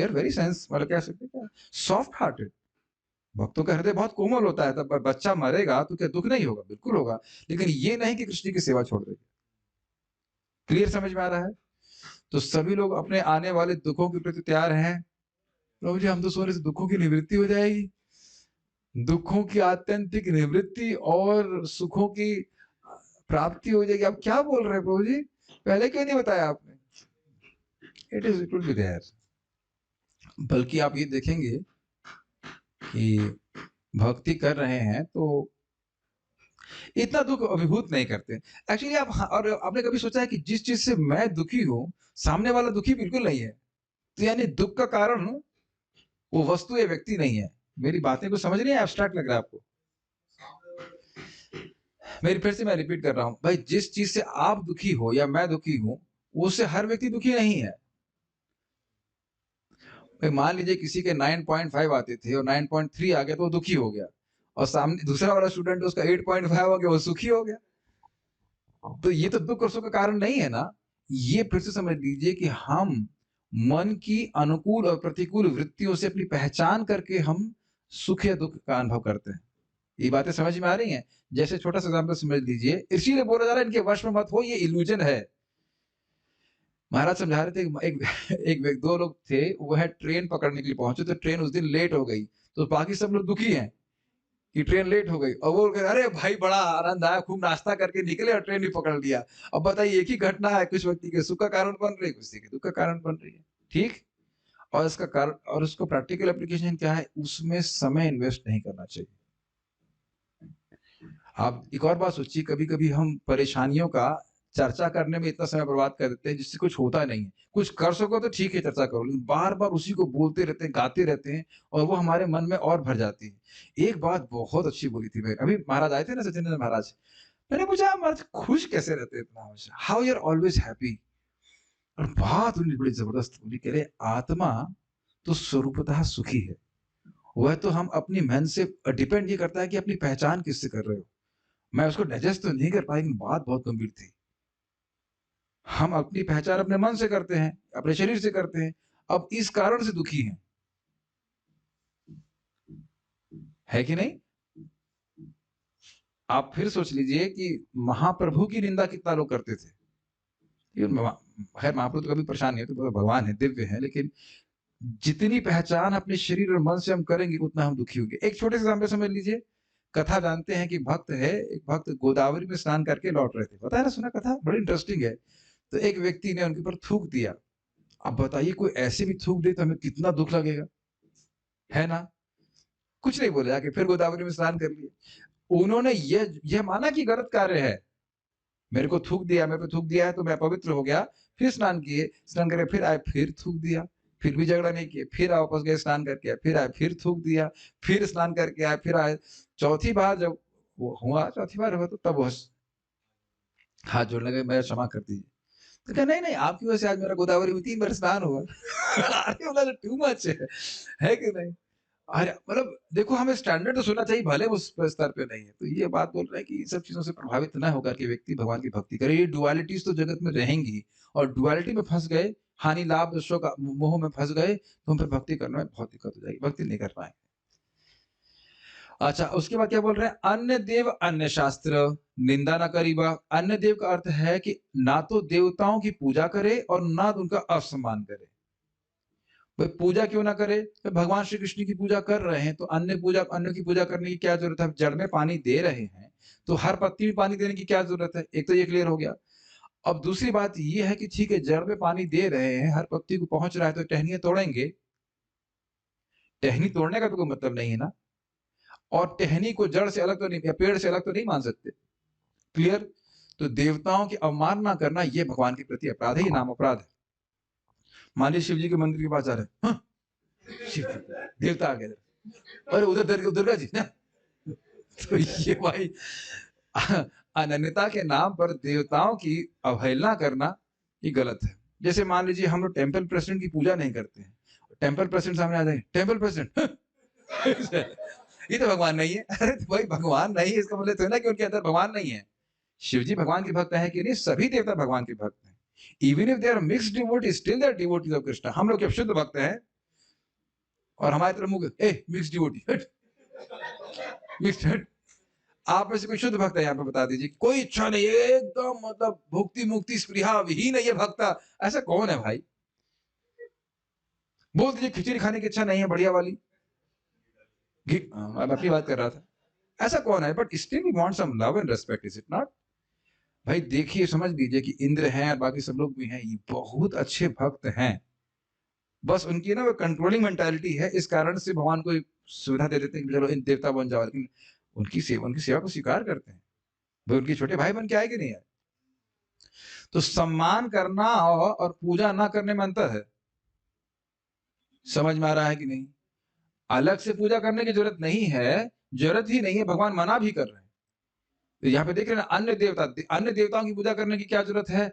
are very sense, मतलब कह सकते हैं सॉफ्ट हार्टेड। भक्तों का हृदय बहुत कोमल होता है, तब बच्चा मरेगा तो क्या दुख नहीं होगा? बिल्कुल होगा, लेकिन ये नहीं कि कृष्ण की सेवा छोड़ देगा। क्लियर समझ में आ रहा है? तो सभी लोग अपने आने वाले दुखों के प्रति तैयार हैं। प्रभु जी, हम तो सोच रहे थे दुखों की निवृत्ति हो जाएगी, दुखों की आत्यंतिक निवृत्ति और सुखों की प्राप्ति हो जाएगी। आप क्या बोल रहे हैं प्रभु जी? पहले क्यों नहीं बताया आपने? It will be there. बल्कि आप ये देखेंगे कि भक्ति कर रहे हैं तो इतना दुख अभिभूत नहीं करते एक्चुअली आप। और आपने कभी सोचा है कि जिस चीज से मैं दुखी हूं, सामने वाला दुखी बिल्कुल नहीं है, तो यानी दुख का कारण वो वस्तु या व्यक्ति नहीं है। मेरी बातें को समझ नहीं है? एब्स्ट्रैक्ट लग रहा है आपको? मेरी फिर से मैं रिपीट कर रहा हूं भाई, जिस चीज से आप दुखी हो या मैं दुखी हूं, उससे हर व्यक्ति दुखी नहीं है। भाई मान लीजिए किसी के 9.5 आते थे और 9.3 आ गया तो वो दुखी हो गया, और सामने दूसरा वाला स्टूडेंट उसका 8.5 हो गया, वो सुखी हो गया। तो ये तो दुख और सुख का कारण नहीं है ना। ये फिर से समझ लीजिए कि हम मन की अनुकूल और प्रतिकूल वृत्तियों से अपनी पहचान करके हम सुख या दुख का अनुभव करते हैं। ये बातें समझ में आ रही हैं? जैसे छोटा सा एग्जाम्पल समझ लीजिए, इसीलिए बोला जा रहा है इनके वश में मत हो, ये इल्यूजन है। महाराज समझा रहे थे, दो लोग थे, वो है ट्रेन पकड़ने के लिए पहुंचे, तो ट्रेन उस दिन लेट हो गई, तो बाकी सब लोग दुखी हैं कि ट्रेन लेट हो गई, और वो कह अरे भाई बड़ा आनंद आया, खूब नाश्ता करके निकले और ट्रेन भी पकड़ लिया। अब बताइए, एक ही घटना है, कुछ व्यक्ति के सुख का कारण बन रही है, कुछ के दुख का कारण बन रही है। ठीक, और इसका कारण और उसको प्रैक्टिकल एप्लीकेशन क्या है? उसमें समय इन्वेस्ट नहीं करना चाहिए। आप एक और बात सोचिए, कभी कभी हम परेशानियों का चर्चा करने में इतना समय बर्बाद कर देते हैं जिससे कुछ होता नहीं है। कुछ कर सको तो ठीक है, चर्चा करो, लेकिन बार बार उसी को बोलते रहते हैं, गाते रहते हैं, और वो हमारे मन में और भर जाती है। एक बात बहुत अच्छी बोली थी भाई, अभी महाराज आए थे ना, सचिन महाराज, मैंने पूछा महाराज खुश कैसे रहते हैं इतना हमेशा, how you are always happy? और बात उन्होंने बड़ी जबरदस्त बोली, कह रहे आत्मा तो स्वरूपतः सुखी है, वह तो हम अपनी मन से डिपेंड ये करता है कि अपनी पहचान किससे कर रहे हो। मैं उसको डाइजेस्ट तो नहीं कर पाई, लेकिन बात बहुत गंभीर थी। हम अपनी पहचान अपने मन से करते हैं, अपने शरीर से करते हैं, अब इस कारण से दुखी हैं, है कि नहीं? आप फिर सोच लीजिए कि महाप्रभु की निंदा कितना लोग करते थे। खैर महाप्रभु तो कभी परेशान नहीं होते, तो भगवान है, दिव्य है, लेकिन जितनी पहचान अपने शरीर और मन से हम करेंगे उतना हम दुखी होंगे। एक छोटे से एग्जाम्पल समझ लीजिए, कथा जानते हैं कि भक्त है, एक भक्त गोदावरी में स्नान करके लौट रहे थे, पता है ना, सुना कथा, बड़ी इंटरेस्टिंग है। तो एक व्यक्ति ने उनके ऊपर थूक दिया। अब बताइए, कोई ऐसे भी थूक दे तो हमें कितना दुख लगेगा, है ना? कुछ नहीं बोले, आके फिर गोदावरी में स्नान कर लिए। उन्होंने ये माना कि गलत कार्य है, मेरे को थूक दिया, मेरे पे थूक दिया है तो मैं पवित्र हो गया, फिर स्नान किए, स्नान करके फिर आए, फिर थूक दिया, फिर भी झगड़ा नहीं किए, फिर वापस गए, स्नान करके आए, फिर आए, फिर थूक दिया, फिर स्नान करके आए, फिर आए। चौथी बार जब वो हुआ, चौथी बार हुआ, तो तब वो हाथ जोड़ने लगे, मैं क्षमा कर दीजिए। तो कहा नहीं नहीं, आपकी वजह से आज मेरा गोदावरी में 3 बार स्नान हुआ। अरे बोला टू मच है कि नहीं? अरे मतलब देखो, हमें स्टैंडर्ड तो सुनना चाहिए, भले उस स्तर पे नहीं है। तो ये बात बोल रहे हैं कि इन सब चीजों से प्रभावित ना होकर के व्यक्ति भगवान की भक्ति करे। ये डुअलिटीज तो जगत में रहेंगी, और डुअलिटी में फंस गए, हानि लाभ शोक मोह में फंस गए, तो हम फिर भक्ति करने में बहुत दिक्कत हो जाएगी, भक्ति नहीं कर पाएंगे। अच्छा, उसके बाद क्या बोल रहे हैं? अन्य देव अन्य शास्त्र निंदा ना करीबा। अन्य देव का अर्थ है कि ना तो देवताओं की पूजा करे और ना तो उनका असम्मान करे। भाई पूजा क्यों ना करे? तो भगवान श्री कृष्ण की पूजा कर रहे हैं तो अन्य की पूजा करने की क्या जरूरत है? जड़ में पानी दे रहे हैं तो हर पत्ती में पानी देने की क्या जरूरत है? एक तो ये क्लियर हो गया। अब दूसरी बात ये है कि ठीक है, जड़ में पानी दे रहे हैं, हर पत्ती को पहुंच रहा है तो टहनियां तोड़ेंगे। टहनी तोड़ने का तो कोई मतलब नहीं है ना। और टहनी को जड़ से अलग तो नहीं या पेड़ से अलग तो नहीं मान सकते। क्लियर? तो देवताओं की अवमानना करना ये भगवान के प्रति अपराध है, ये नाम अपराध है। मान लीजिए शिव जी के मंदिर के पास जा रहे हैं, हाँ, शिव जी देवता आ गए, अरे उधर दुर्गा जी ना। तो ये भाई अनन्यता के नाम पर देवताओं की अवहेलना करना ये गलत है। जैसे मान लीजिए हम लोग टेम्पल प्रेसिडेंट की पूजा नहीं करते हैं, टेम्पल प्रेसिडेंट सामने आ जाए, टेम्पल प्रेसिडेंट ये तो भगवान नहीं है। अरे तो भाई भगवान नहीं है इसका मतलब तो है ना कि उनके अंदर भगवान नहीं है। शिव जी भगवान के भक्त हैं कि नहीं? सभी देवता भगवान के भक्त हैं। Even if they are mixed devotees, still they are devotees of Krishna. हम लोग जब शुद्ध भक्त हैं और हमारे तरफ मुंह ए मिक्स्ड डिवोटी हट, मिक्स्ड हट। आप में से कोई शुद्ध भक्त है यहाँ पे बता दीजिए। कोई इच्छा नहीं है, एकदम मतलब भुक्ति मुक्ति स्पृहा विहीन है ये भक्ता। ऐसा कौन है भाई? बोल दीजिए खिचड़ी खाने की इच्छा नहीं है बढ़िया वाली। मैं अपनी बात कर रहा था। ऐसा कौन है? But still we want some love and respect, is it not? भाई देखिए, समझ लीजिए कि इंद्र हैं और बाकी सब लोग भी हैं, ये बहुत अच्छे भक्त हैं। बस उनकी ना वो कंट्रोलिंग मेंटालिटी है, इस कारण से भगवान को सुविधा दे देते हैं कि चलो इन देवता बन जाओ, लेकिन उनकी सेवा को स्वीकार करते हैं। भाई उनके छोटे भाई बन के आए कि नहीं आए? तो सम्मान करना और पूजा ना करने में अंतर है। समझ में आ रहा है कि नहीं? अलग से पूजा करने की जरूरत नहीं है, जरूरत ही नहीं है, भगवान मना भी कर रहे हैं। तो यहाँ पे देख रहे हैं ना, अन्य देवताओं की पूजा करने की क्या जरूरत है?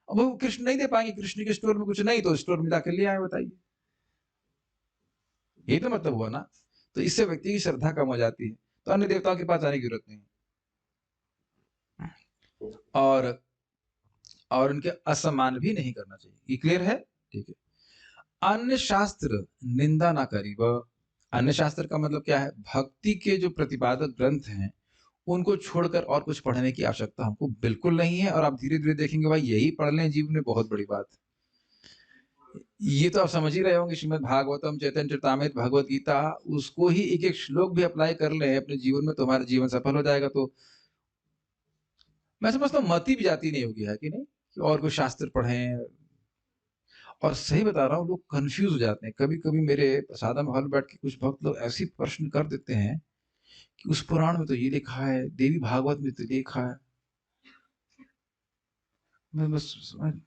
अब वो कृष्ण नहीं दे पाएंगे, कृष्ण के स्टोर में कुछ नहीं तो स्टोर में जाकर ले आए, बताइए। यही तो मतलब हुआ ना। तो इससे व्यक्ति की श्रद्धा कम हो जाती है, तो अन्य देवताओं के पास जाने की जरूरत नहीं। और उनके असम्मान भी नहीं करना चाहिए। ये क्लियर है? ठीक है। अन्य शास्त्र निंदा ना करी। वह अन्य शास्त्र का मतलब क्या है? भक्ति के जो प्रतिपादक ग्रंथ हैं उनको छोड़कर और कुछ पढ़ने की आवश्यकता हमको बिल्कुल नहीं है। और आप धीरे धीरे देखेंगे भाई, यही पढ़ लें जीवन में, बहुत बड़ी बात है। ये तो आप समझ ही रहे होंगे, श्रीमद् भागवतम, चैतन्य चरितामृत, भगवत गीता, उसको ही एक एक श्लोक भी अप्लाई कर ले अपने जीवन में तो हमारा जीवन सफल हो जाएगा। तो मैं समझता हूँ मति भी जाती नहीं होगी, है कि नहीं? कि और कोई शास्त्र पढ़ें। और सही बता रहा हूँ, लोग कंफ्यूज हो जाते हैं कभी कभी। मेरे सादा महल बैठ के कुछ भक्त लोग ऐसी प्रश्न कर देते हैं कि उस पुराण में तो ये लिखा है, देवी भागवत में तो लिखा है। मैं बस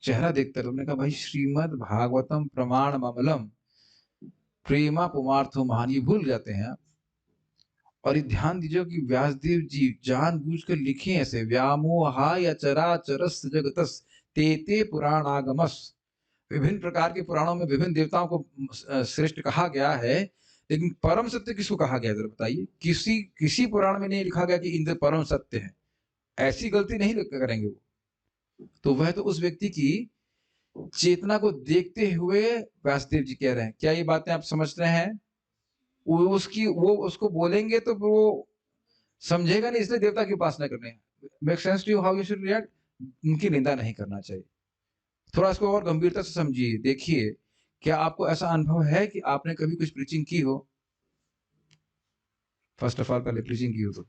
चेहरा देखता रहा, कहा भाई श्रीमद् भागवतम प्रमाण ममलम प्रेमा पुमार्थो महान, ये भूल जाते हैं आप। और ये ध्यान दीजिए कि व्यासदेव जी जानबूझकर लिखे ऐसे, व्यामोहा या चराचरस् जगतस् तेते पुराणागमस्। विभिन्न प्रकार के पुराणों में विभिन्न देवताओं को श्रेष्ठ कहा गया है, लेकिन परम सत्य किसको कहा गया जरा बताइए? किसी पुराण में नहीं लिखा गया कि इंद्र परम सत्य है। ऐसी गलती नहीं करेंगे वो। तो वह तो उस व्यक्ति की चेतना को देखते हुए व्यासदेव जी कह रहे हैं। क्या ये बातें आप समझ रहे हैं? वो उसको बोलेंगे तो वो समझेगा नहीं, इसलिए देवता की उपासना करने हैं। Make sense to you how you should react? उनकी निंदा नहीं करना चाहिए। थोड़ा इसको और गंभीरता से समझिए। देखिए, क्या आपको ऐसा अनुभव है कि आपने कभी कुछ प्रीचिंग की हो? फर्स्ट ऑफ ऑल पहले प्रीचिंग की हो तो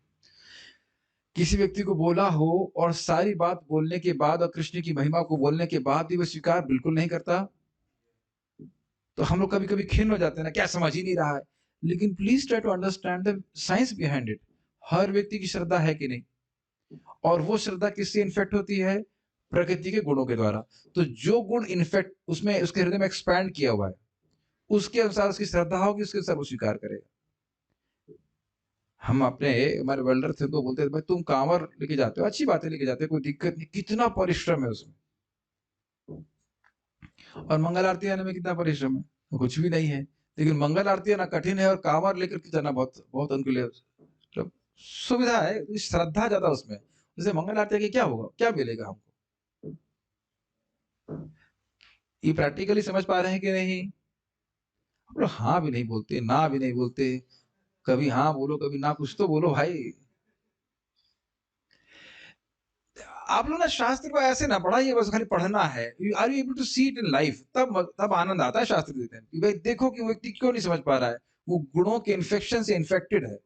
किसी व्यक्ति को बोला हो और सारी बात बोलने के बाद और कृष्ण की महिमा को बोलने के बाद भी वो स्वीकार बिल्कुल नहीं करता, तो हम लोग कभी कभी खिन्न हो जाते हैं ना, क्या समझ ही नहीं रहा है। लेकिन please try to understand the science behind it. हर व्यक्ति की श्रद्धा है कि नहीं? और वो श्रद्धा किससे इन्फेक्ट होती है? प्रकृति के गुणों के द्वारा। तो जो गुण इन्फेक्ट उसमें उसके हृदय में एक्सपैंड किया हुआ है, उसके अनुसार उसकी श्रद्धा होगी, उसके अनुसार वो स्वीकार करेगा। हम अपने हमारे वेल्डर थे तो बोलते थे भाई तुम कांवर लेके जाते हो, अच्छी बात है लेके जाते हो, कोई दिक्कत नहीं, कितना परिश्रम है उसमें। और मंगल आरती आने में कितना परिश्रम है? तो कुछ भी नहीं है। लेकिन मंगल आरती आना कठिन है और कांवर लेकर के जाना बहुत बहुत उनके लिए मतलब सुविधा है, श्रद्धा ज्यादा उसमें। जैसे मंगल आरती के क्या होगा, क्या मिलेगा हमको? ये प्रैक्टिकली समझ पा रहे हैं कि नहीं? हम लोग हाँ भी नहीं बोलते, ना भी नहीं बोलते, कभी हाँ बोलो, कभी ना, कुछ तो बोलो भाई। आप लोग ना शास्त्र को ऐसे ना पढ़ाइए बस खाली पढ़ना है। Are you able to see it in life? तब आनंद आता है शास्त्र देते हैं कि भाई देखो कि वो व्यक्ति क्यों नहीं समझ पा रहा है, वो गुणों के इन्फेक्शन से इन्फेक्टेड है।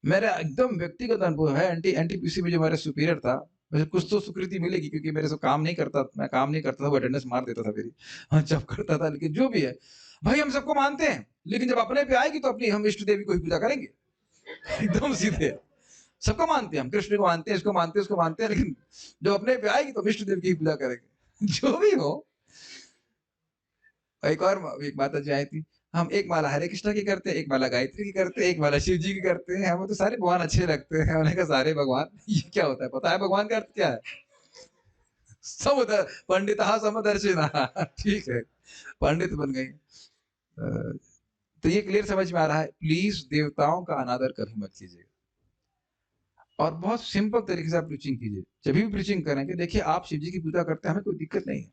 मेरा एकदम व्यक्तिगत अनुभव है, एनटीपीसी में जो मेरा सुपीरियर था, मुझे कुछ तो स्वीकृति मिलेगी क्योंकि मेरे से काम नहीं करता, मैं काम नहीं करता था, वो अटेंडेंस मार देता था मेरी। हाँ, जब करता था, लेकिन जो भी है भाई, हम सबको मानते हैं, लेकिन जब अपने पे आएगी तो अपनी हम इष्ट देवी को ही पूजा करेंगे। एकदम सीधे। सबको मानते हैं, हम कृष्ण को मानते हैं, इसको मानते हैं, उसको मानते हैं, लेकिन जब अपने पे आएगी तो इष्ट देव की ही पूजा करेंगे। जो भी हो। एक माता जी आई थी, हम एक माला हरे कृष्णा की करते हैं, एक माला गायत्री की करते हैं, एक माला शिव जी की करते हैं, हमें तो सारे भगवान अच्छे लगते हैं। हमने कहा सारे भगवान, ये क्या होता है? पता है भगवान का अर्थ क्या है? समुदर पंडित समदर्शिना। ठीक है, पंडित बन गई। तो ये क्लियर समझ में आ रहा है, प्लीज देवताओं का अनादर कभी मत कीजिएगा, और बहुत सिंपल तरीके से आप प्रीचिंग कीजिए। जब भी प्रीचिंग करेंगे, देखिए आप शिव जी की पूजा करते हैं, हमें कोई दिक्कत नहीं है,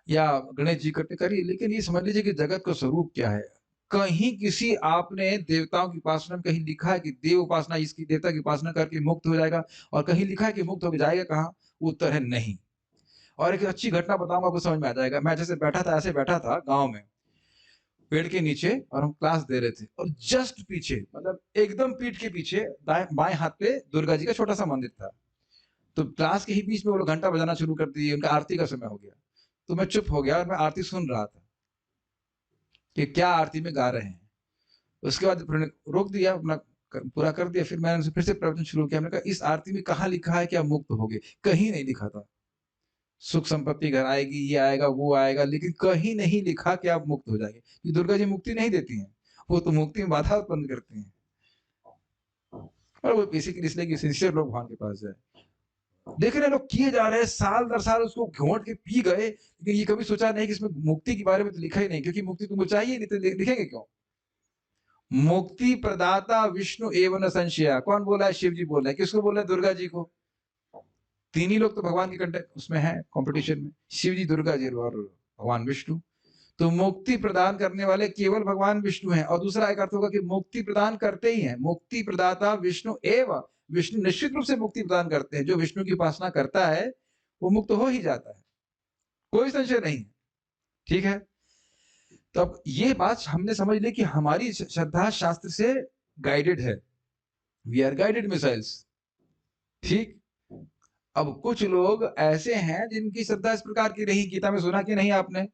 या गणेश जी करते करिए, लेकिन ये समझ लीजिए कि जगत का स्वरूप क्या है। कहीं किसी आपने देवताओं की उपासना में कहीं लिखा है कि देव उपासना, इसकी देवता की उपासना करके मुक्त हो जाएगा, और कहीं लिखा है कि मुक्त होकर जाएगा कहाँ? उत्तर है नहीं। और एक अच्छी घटना बताऊंगा, आपको समझ में आ जाएगा। मैं जैसे बैठा था, ऐसे बैठा था गांव में पेड़ के नीचे, और हम क्लास दे रहे थे, और जस्ट पीछे, मतलब एकदम पीठ के पीछे बाएं हाथ पे दुर्गा जी का छोटा सा मंदिर था। तो क्लास के ही बीच में वो लोग घंटा बजाना शुरू कर दिए, उनका आरती का समय हो गया। तो मैं चुप हो गया और मैं आरती सुन रहा था कि क्या आरती में गा रहे हैं। उसके बाद रोक दिया, अपना पूरा कर दिया। फिर मैंने फिर से प्रवचन शुरू किया। मैंने कहा इस आरती में कहाँ लिखा है कि आप मुक्त होगे? कहीं नहीं लिखा था। सुख संपत्ति घर आएगी, ये आएगा, वो आएगा, लेकिन कहीं नहीं लिखा कि आप मुक्त हो जाएंगे। कि दुर्गा जी मुक्ति नहीं देती हैं, वो तो मुक्ति में बाधा उत्पन्न करती हैं। और वो बेसिकली इसलिए कि सिंसियर लोग भगवान के पास जाए। देख रहे लोग किए जा रहे हैं, साल दर साल उसको घोंट के पी गए, लेकिन ये कभी सोचा नहीं कि इसमें मुक्ति के बारे में तो लिखा ही नहीं, क्योंकि मुक्ति तुमको चाहिए नहीं, तो लिखेंगे क्यों? मुक्ति प्रदाता विष्णु एवं न संशया। कौन बोला है? शिव जी बोल रहे हैं। किसको बोल रहे हैं? दुर्गा जी को। तीन ही लोग तो भगवान के कंटेक्ट उसमें है, कंपटीशन में, शिव जी, दुर्गा जी और भगवान विष्णु। तो मुक्ति प्रदान करने वाले केवल भगवान विष्णु हैं। और दूसरा एक अर्थ होगा कि मुक्ति प्रदान करते ही हैं, मुक्ति प्रदाता विष्णु एवं। विष्णु निश्चित रूप से मुक्ति प्रदान करते हैं। जो विष्णु की उपासना करता है वो मुक्त हो ही जाता है, कोई संशय नहीं। ठीक है, तो अब ये बात हमने समझ ली कि हमारी श्रद्धा शास्त्र से गाइडेड है, वी आर गाइडेड मिसाइल्स। ठीक, अब कुछ लोग ऐसे हैं जिनकी श्रद्धा इस प्रकार की नहीं। गीता में सुना कि नहीं आपने?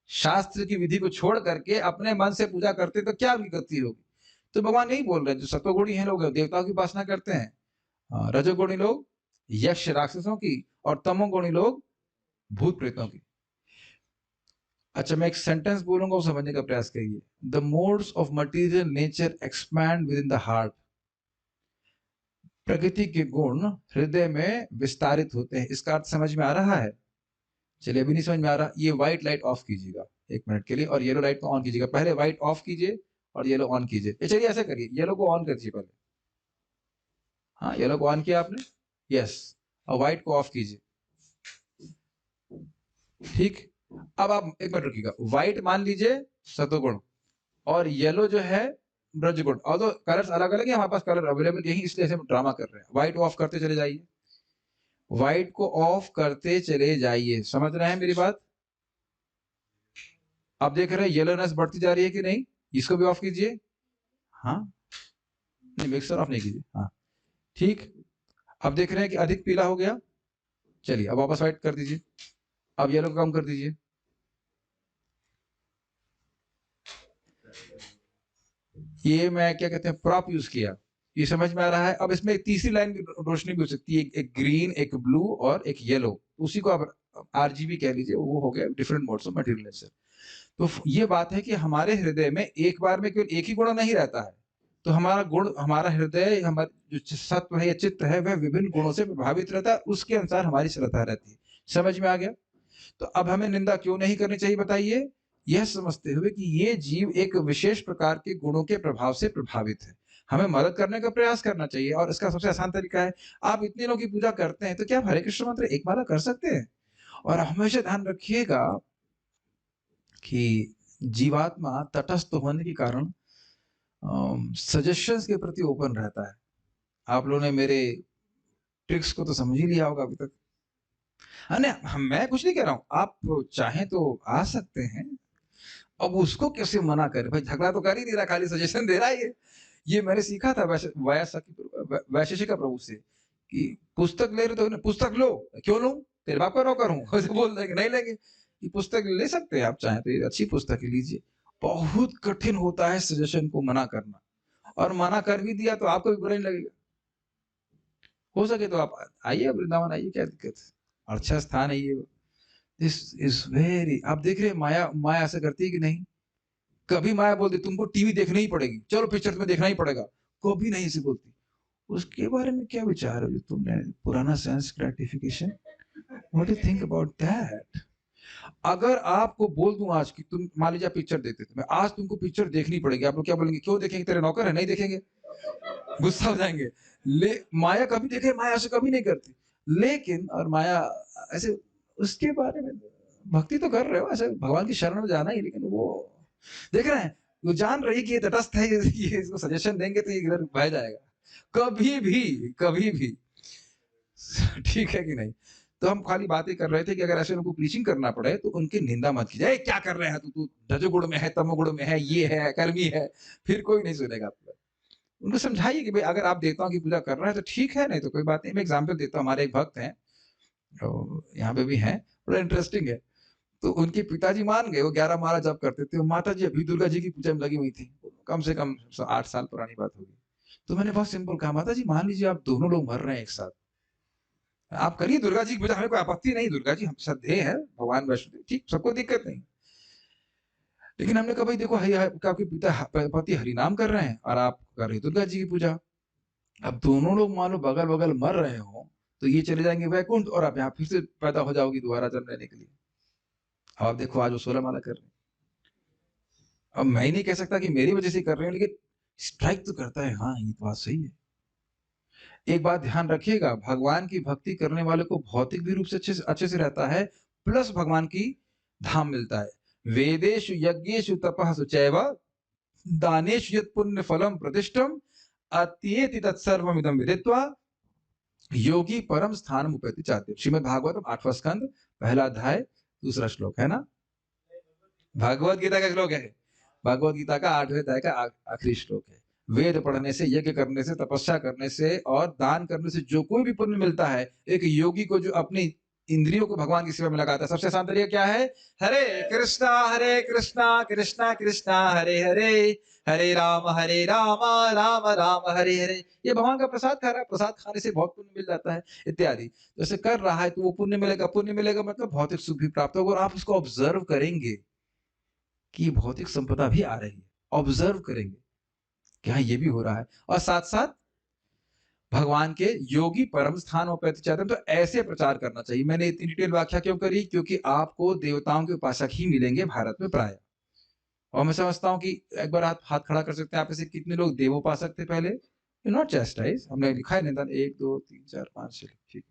शास्त्र की विधि को छोड़ करके अपने मन से पूजा करते तो क्या विगति होगी? तो भगवान यही बोल रहे हैं, जो सत्वगुणी हैं लोग देवताओं की उपासना करते हैं, रजोगुणी लोग यक्ष राक्षसों की, और तमोगुणी लोग भूत प्रेतों की। अच्छा, मैं एक सेंटेंस बोलूंगा, वो समझने का प्रयास करिए। The modes of material nature expand with in the heart. प्रकृति के गुण हृदय में विस्तारित होते हैं। इसका अर्थ समझ में आ रहा है? चलिए, अभी नहीं समझ में आ रहा, ये व्हाइट लाइट ऑफ कीजिएगा 1 मिनट के लिए, और येलो लाइट को ऑन कीजिएगा। पहले व्हाइट ऑफ कीजिए और येलो ऑन कीजिए। चलिए ऐसे करिए, येलो को ऑन करिए पहले। हाँ, येलो को ऑन किया आपने, यस, और व्हाइट को ऑफ कीजिए। ठीक, अब आप 1 मिनट रुकिएगा। व्हाइट मान लीजिए सत्वगुण, और येलो जो है रजगुण। और तो कलर्स अलग अलग है, हमारे पास कलर अवेलेबल यही, इसलिए हम ड्रामा कर रहे हैं। व्हाइट ऑफ करते चले जाइए, व्हाइट को ऑफ करते चले जाइए। समझ रहे हैं मेरी बात? आप देख रहे हैं येलोनेस बढ़ती जा रही है कि नहीं? इसको भी ऑफ कीजिए। हाँ, नहीं, मिक्सर ऑफ नहीं कीजिए। हाँ, ठीक, अब देख रहे हैं कि अधिक पीला हो गया। चलिए, अब वापस व्हाइट कर दीजिए। अब येलो कम कर दीजिए। ये मैं क्या कहते हैं, प्रॉप यूज किया। ये समझ में आ रहा है? अब इसमें एक तीसरी लाइन की रोशनी भी हो सकती है, एक ग्रीन, एक ब्लू और एक येलो। उसी को आप आरजीबी कह लीजिए, वो हो गया different modes of material nature. तो ये बात है कि हमारे हृदय में एक बार में केवल एक ही गुण नहीं रहता है। तो हमारा गुण, हमारा हृदय, हमारा जो सत्व है या चित्त है, वह विभिन्न गुणों से प्रभावित रहता है, उसके अनुसार हमारी श्रद्धा रहती है। समझ में आ गया? तो अब हमें निंदा क्यों नहीं करनी चाहिए बताइए? यह समझते हुए कि ये जीव एक विशेष प्रकार के गुणों के प्रभाव से प्रभावित है, हमें मदद करने का प्रयास करना चाहिए। और इसका सबसे आसान तरीका है, आप इतने लोगों की पूजा करते हैं, तो क्या आप हरे कृष्ण मंत्र एक माला कर सकते हैं? और हमेशा ध्यान रखिएगा कि जीवात्मा तटस्थ होने के कारण सजेशंस के प्रति ओपन रहता है। आप लोगों ने मेरे ट्रिक्स को तो समझ ही लिया होगा अभी तक। नहीं, मैं कुछ नहीं कह रहा हूँ, आप चाहें तो आ सकते हैं। अब उसको कैसे मना करें भाई, झगड़ा तो कर ही नहीं रहा, खाली सजेशन दे रहा है ये मैंने सीखा था वैशेषिका प्रभु से कि पुस्तक ले रहे तो पुस्तक लो, क्यों लूं, तेरे बाप का नौकर हूं ऐसे बोल देंगे, नहीं लेंगे। ये पुस्तक ले सकते हैं आप चाहें तो, ये अच्छी पुस्तक लीजिए। बहुत कठिन होता है सजेशन को मना करना, और मना कर भी दिया तो आपको भी बुरा नहीं लगेगा। हो सके तो आप आइए वृंदावन, आइए, क्या दिक्कत है, अच्छा स्थान है ये। दिस इज वेरी, आप देख रहे हैं माया, माया ऐसा करती है कि नहीं? कभी माया बोलती तुमको टीवी देखनी ही पड़ेगी, चलो पिक्चर तुम्हें देखना ही पड़ेगा, कभी नहीं ऐसे बोलती। उसके बारे में क्या विचार है जो तुमने पुराना sense gratification, what do you think about that? अगर आपको बोल दूं आज कि तुम मान लीजिए पिक्चर देखते थे, मैं आज तुमको पिक्चर देखनी पड़ेगी, आप लोग क्या बोलेंगे? क्यों देखेंगे, तेरे नौकर है, नहीं देखेंगे, गुस्सा हो जाएंगे। माया कभी देखे, माया ऐसे कभी नहीं करती। लेकिन और माया ऐसे, उसके बारे में भक्ति तो कर रहे हो, ऐसे भगवान की शरण में जाना ही, लेकिन वो देख रहे हैं, वो जान रही कि ये तटस्थ है, ये इसको सजेशन देंगे तो ये इधर बह जाएगा, कभी भी, कभी भी। ठीक है कि नहीं? तो हम खाली बातें कर रहे थे कि अगर ऐसे उनको प्रीचिंग करना पड़े तो उनकी निंदा मत कीजिए, क्या कर रहे हैं तू रजोगुण में है, तमोगुण में है, ये है, कर्मी है, फिर कोई नहीं सुनेगा आपको। उनको समझाइए कि भाई अगर आप देवताओं की पूजा कर रहे हैं तो ठीक है, नहीं तो कोई बात नहीं। मैं एग्जाम्पल देता हूँ, हमारे एक भक्त हैं, यहाँ पे भी हैं, बड़ा इंटरेस्टिंग है। तो उनके पिताजी मान गए, वो 11 माला जप करते थे, माता जी अभी दुर्गा जी की पूजा में लगी हुई थी, कम से कम 8 साल पुरानी बात होगी। तो मैंने बहुत सिंपल कहा, माता जी मान लीजिए आप दोनों लोग मर रहे हैं एक साथ, आप करिए दुर्गा जी की पूजा, हमें कोई आपत्ति नहीं, दुर्गा जी हम श्रद्धेय है, भगवान वैष्णो, ठीक, सबको दिक्कत नहीं। लेकिन हमने कहा भाई देखो, आपके पिता पति हरिनाम कर रहे हैं और आप कर रहे दुर्गा जी की पूजा, अब दोनों लोग मान लो बगल बगल मर रहे हो, तो ये चले जाएंगे वैकुंठ और आप यहाँ फिर से पैदा हो जाओगी दोबारा जन्म लेने के लिए। अब आप देखो आज वो 16 माला कर रहे हैं। अब मैं ही नहीं कह सकता कि मेरी वजह से कर रहे हैं, लेकिन स्ट्राइक तो करता है, हाँ ये तो बात सही है। एक बात ध्यान रखिएगा, भगवान की भक्ति करने वाले को भौतिक भी रूप से अच्छे से रहता है, प्लस भगवान की धाम मिलता है। वेदेशु यज्ञेशु तपः चैव दानेशु यत् पुण्य फलम प्रतिष्ठम अत्येति तत्सर्वमिदं विदित्वा योगी परम स्थान उपैति चाहते। श्रीमद् भागवतम 8वां स्कंद, पहला अध्याय, दूसरा श्लोक है ना, भगवत गीता का श्लोक है, भगवत गीता का 8वें अध्याय का आखिरी श्लोक है। वेद पढ़ने से, यज्ञ करने से, तपस्या करने से और दान करने से जो कोई भी पुण्य मिलता है, एक योगी को जो अपनी इंद्रियों को भगवान की सेवा में लगाता है, सबसे आसान तरीका क्या है? हरे कृष्णा कृष्णा कृष्णा हरे हरे, हरे राम राम राम हरे हरे। ये भगवान का प्रसाद खा रहा है, प्रसाद खाने से बहुत पुण्य मिल जाता है इत्यादि। जैसे कर रहा है तो वो पुण्य मिलेगा, पुण्य मिलेगा मतलब भौतिक सुख भी प्राप्त होगा। और आप इसको ऑब्जर्व करेंगे कि भौतिक संपदा भी आ रही है, ऑब्जर्व करेंगे कि हाँ ये भी हो रहा है, और साथ साथ भगवान के योगी परम स्थान उपैति चाहते हैं। तो ऐसे प्रचार करना चाहिए। मैंने इतनी डिटेल व्याख्या क्यों करी? क्योंकि आपको देवताओं के उपासक ही मिलेंगे भारत में प्राय। और मैं समझता हूँ कि एक बार आप हाथ खड़ा कर सकते हैं, आप ऐसे कितने लोग देवोपासक थे पहले? नॉट जस्टिस, हमने लिखा है निदान 1 2 3 4 5 6, ठीक।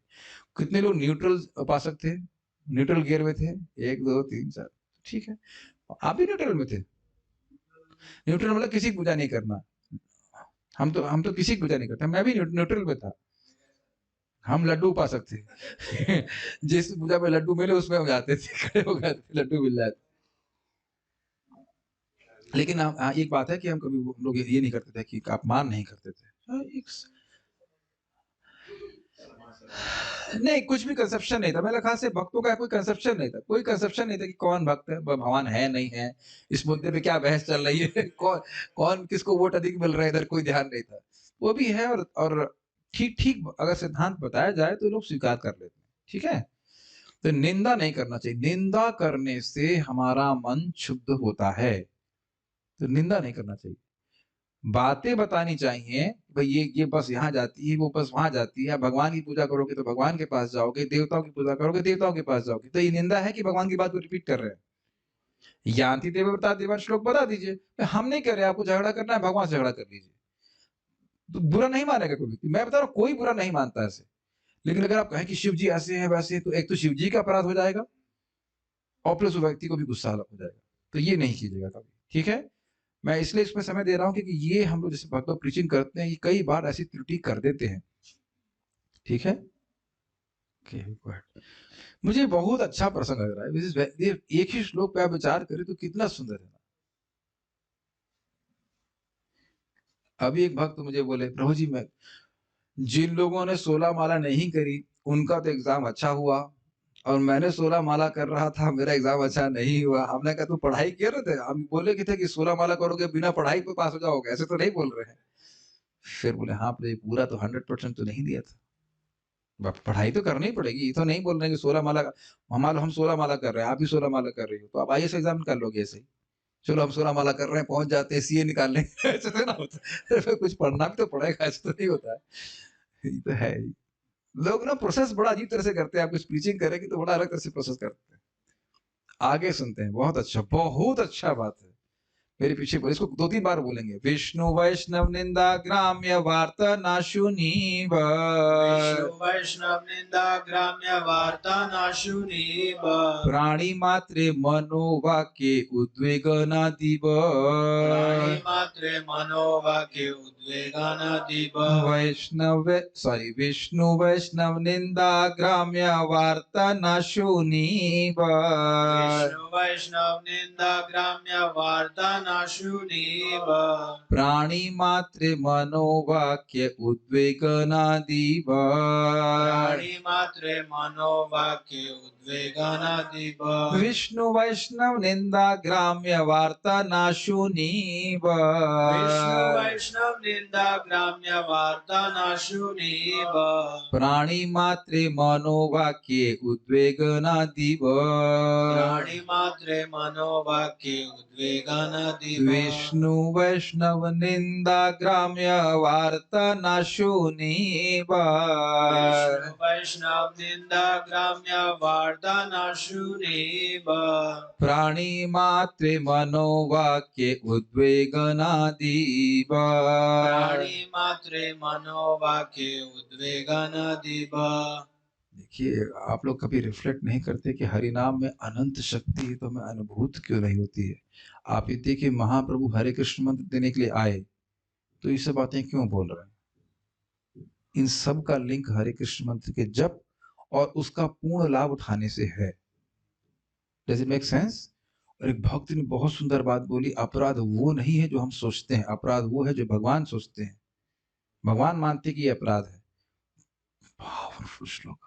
कितने लोग न्यूट्रल उपासक थे, न्यूट्रल गियर में थे? 1 2 3 4, ठीक है। आप भी न्यूट्रल में थे। न्यूट्रल मतलब किसी की पूजा नहीं करना। हम तो किसी की पूजा नहीं करते, मैं भी न्यूट्रल में था। हम लड्डू उपासक थे जिस पूजा में लड्डू मिले उसमें हम जाते थे, खड़े हो गए थे, लड्डू मिल जाते। लेकिन एक बात है कि हम कभी हम लोग ये नहीं करते थे कि अपमान नहीं करते थे। नहीं, कुछ भी कंसेप्शन नहीं था मेरे ख्याल से, भक्तों का कोई कंसेप्शन नहीं था, कोई कंसेप्शन नहीं था कि कौन भक्त है, भगवान है नहीं है, इस मुद्दे पे क्या बहस चल रही है कौन कौन किसको वोट अधिक मिल रहा है, इधर कोई ध्यान नहीं था। वो भी है, और ठीक ठीक अगर सिद्धांत बताया जाए तो लोग स्वीकार कर लेते हैं, ठीक है। तो निंदा नहीं करना चाहिए, निंदा करने से हमारा मन क्षुब्ध होता है, तो निंदा नहीं करना चाहिए। बातें बतानी चाहिए, भाई ये बस यहाँ जाती है, वो बस वहां जाती है, भगवान की पूजा करोगे तो भगवान के पास जाओगे, देवताओं की पूजा करोगे देवताओं के पास जाओगे। तो ये निंदा है कि भगवान की बात को रिपीट कर रहे हैं। यान्ति देवव्रता देवान श्लोक बता दीजिए, हम नहीं कर रहे, आपको झगड़ा करना है भगवान से झगड़ा कर लीजिए, तो बुरा नहीं मानेगा कोई। मैं बता रहा हूँ कोई बुरा नहीं मानता ऐसे। लेकिन अगर आप कहें कि शिव जी ऐसे हैं वैसे, तो एक तो शिव जी का अपराध हो जाएगा और प्लस उस व्यक्ति को भी गुस्सा हो जाएगा, तो ये नहीं कीजिएगा कभी, ठीक है। मैं इसलिए इसमें समय दे रहा हूँ क्योंकि ये हम लोग जैसे भक्त लोग प्रीचिंग करते हैं, ये कई बार ऐसी त्रुटि कर देते हैं। ठीक है, okay, go ahead. मुझे बहुत अच्छा प्रसंग लग रहा है। This is एक ही श्लोक पे आप विचार करें तो कितना सुंदर है। अभी एक भक्त मुझे बोले, प्रभु जी मैं जिन लोगों ने 16 माला नहीं करी उनका तो एग्जाम अच्छा हुआ, और मैंने 16 माला कर रहा था, मेरा एग्जाम अच्छा नहीं हुआ। हमने कहा तू पढ़ाई कर रहे थे? हम बोले कि थे कि 16 माला करोगे बिना पढ़ाई पे पास हो जाओगे, ऐसे तो नहीं बोल रहे हैं। फिर बोले हाँ पूरा तो 100% तो नहीं दिया था, पढ़ाई तो करनी पड़ेगी। ये तो नहीं बोल रहे कि 16 माला, मान लो हम 16 माला कर रहे हैं, आप भी 16 माला कर रही हो, तो आप IAS एग्जाम निकाल लोगे ऐसे ही। चलो हम 16 माला कर रहे हैं, पहुंच जाते हैं CA निकाल लेंगे। ऐसे तो ना होता है, फिर कुछ पढ़ना भी तो पड़ेगा, ऐसे तो नहीं होता है। ये तो है ही। लोग ना प्रोसेस बड़ा अजीब तरह से करते हैं। आप कुछ प्रीचिंग करेंगे तो बड़ा अलग तरह से प्रोसेस करते हैं। आगे सुनते हैं। बहुत अच्छा बात है। मेरे पीछे बोले, इसको 2-3 बार बोलेंगे। विष्णु वैष्णव निंदा ग्राम्य वार्ता नाशुनी
विष्णु वैष्णव निंदा ग्राम्य वार्ता नाशुनीव
प्राणी मात्रे मनोवाक्ये उद्वेगनादिव
प्राणी मात्रे मनोवाक्ये उद्वेगानादिव
विष्णु वैष्णव निंदा ग्राम्य वार्ता नाशुनीव
विष्णु वैष्णव निंदा ग्राम्य वार्ता नाशुनीव
प्राणी मात्रे मनोवाक्य उद्वेगनादिव
प्राणी मात्रे मनोवाक्ये उद्वेगानादिव
विष्णु वैष्णव निंदा ग्राम्य वार्ता नाशुनीव
विष्णु वैष्णव निंदा ग्राम्य वार्ता नाशुनीव
प्राणी मात्रे मनोवाक्ये उद्वेगनादिव
प्राणी मात्रे मनोवाक्ये उद्वेगानादिव
विष्णु वैष्णव निंदा ग्राम्य वार्ता नाशुनीव
विष्णु वैष्णव निंदा ग्राम्य वार्ता नाशुनीव
प्राणी मात्रे मनोवाक्ये उद्वेगनादिव
प्राणी मात्रे मनोवाक्ये उद्वेगानादिव।
देखिए, आप लोग कभी रिफ्लेक्ट नहीं करते कि हरि नाम में अनंत शक्ति है, तो हमें अनुभूत क्यों नहीं होती है? आप ये देखिए, महाप्रभु हरे कृष्ण मंत्र देने के लिए आए, तो ये सब बातें क्यों बोल रहे हैं? इन सब का लिंक हरे कृष्ण मंत्र के जप और उसका पूर्ण लाभ उठाने से है। Does it make sense? और एक भक्त ने बहुत सुंदर बात बोली, अपराध वो नहीं है जो हम सोचते हैं, अपराध वो है जो भगवान सोचते हैं। भगवान मानते कि ये अपराध है। पावरफुल श्लोक।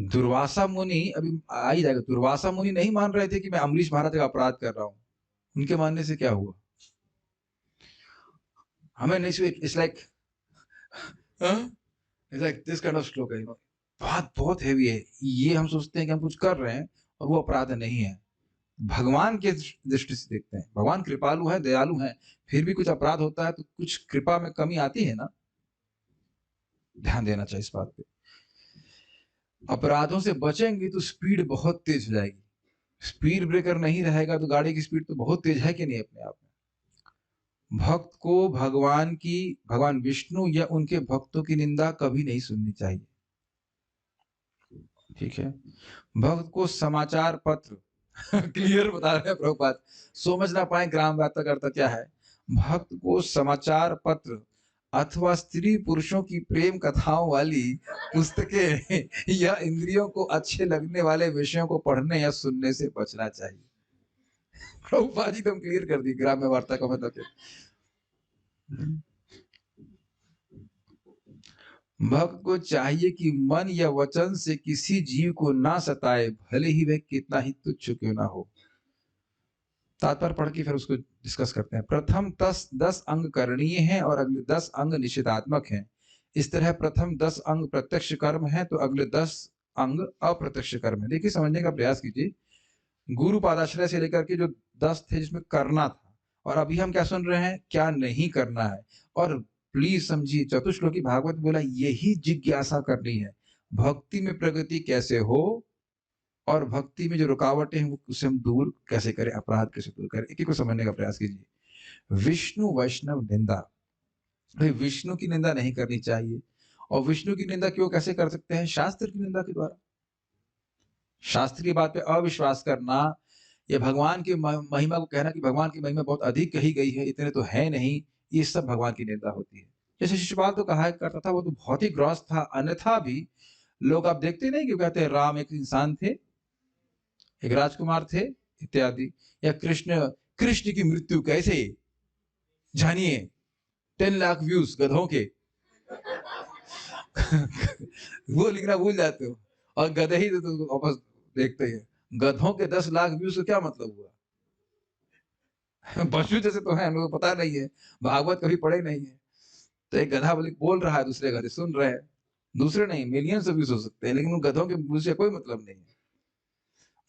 दुर्वासा मुनि, अभी आ ही जाएगा, दुर्वासा मुनि नहीं मान रहे थे कि मैं अमरीश महाराज का अपराध कर रहा हूं। उनके मानने से क्या हुआ? हमें नहीं, it's like this kind of श्लोक है। बात बहुत हैवी है। ये हम सोचते हैं कि हम कुछ कर रहे हैं और वो अपराध नहीं है। भगवान के दृष्टि से देखते हैं, भगवान कृपालु है, दयालु है, फिर भी कुछ अपराध होता है तो कुछ कृपा में कमी आती है ना। ध्यान देना चाहिए इस बात पे। अपराधों से बचेंगे तो स्पीड बहुत तेज हो जाएगी। स्पीड ब्रेकर नहीं रहेगा तो गाड़ी की स्पीड तो बहुत तेज है कि नहीं अपने आप में। भक्त को भगवान विष्णु या उनके भक्तों की निंदा कभी नहीं सुननी चाहिए। ठीक है, भक्त को समाचार पत्र क्लियर बता रहे हैं प्रभुपाद, समझ ना पाए ग्राम वार्ता करता क्या है। भक्त को समाचार पत्र अथवा स्त्री पुरुषों की प्रेम कथाओं वाली पुस्तकें या इंद्रियों को अच्छे लगने वाले विषयों को पढ़ने या सुनने से बचना चाहिए। प्रभुपाद जी तुम क्लियर कर दी ग्राम्य वार्ता का मतलब क्या। भक्त को चाहिए कि मन या वचन से किसी जीव को ना सताए, भले ही वह कितना ही तुच्छ क्यों ना हो। तात्पर्य पढ़ के फिर उसको डिस्कस करते हैं। प्रथम 10 अंग करणीय हैं और अगले 10 अंग निषेधात्मक हैं। इस तरह प्रथम 10 अंग प्रत्यक्ष कर्म है तो अगले 10 अंग अप्रत्यक्ष कर्म है। देखिए, समझने का प्रयास कीजिए। गुरु पादाश्रय से लेकर के जो 10 थे जिसमें करना था, और अभी हम क्या सुन रहे हैं, क्या नहीं करना है। और प्लीज समझिए, चतुश्लोकी भागवत बोला यही जिज्ञासा करनी है, भक्ति में प्रगति कैसे हो और भक्ति में जो रुकावटें हैं उसे हम दूर कैसे करें, अपराध कैसे दूर करें। एक एक को समझने का प्रयास कीजिए। विष्णु वैष्णव निंदा, भाई विष्णु की निंदा नहीं करनी चाहिए। और विष्णु की निंदा क्यों कैसे कर सकते हैं? शास्त्र की निंदा के द्वारा। शास्त्र की बात पे अविश्वास करना ये भगवान की महिमा को कहना कि भगवान की महिमा बहुत अधिक कही गई है, इतने तो है नहीं, ये सब भगवान की निंदा होती है। जैसे शिशुपाल तो कहा करता था, वो तो बहुत ही ग्रॉस था, अन्यथा भी लोग आप देखते नहीं क्यों कहते हैं राम एक इंसान थे, एक राजकुमार थे, इत्यादि। या कृष्ण कृष्ण की मृत्यु कैसे जानिए, 10 लाख व्यूज गधों के वो लिखना भूल जाते हो, और गधे ही तो वापस देखते हैं। गधों के 10 लाख व्यूज का क्या मतलब हुआ? पशु जैसे तो है, हम लोग को पता नहीं है, भागवत कभी पढ़े नहीं है। तो एक गधा बोल रहा है, दूसरे गधे सुन रहे हैं, दूसरे नहीं, मिलियंस व्यूज हो सकते हैं, लेकिन उन गधों के व्यूज से कोई मतलब नहीं है।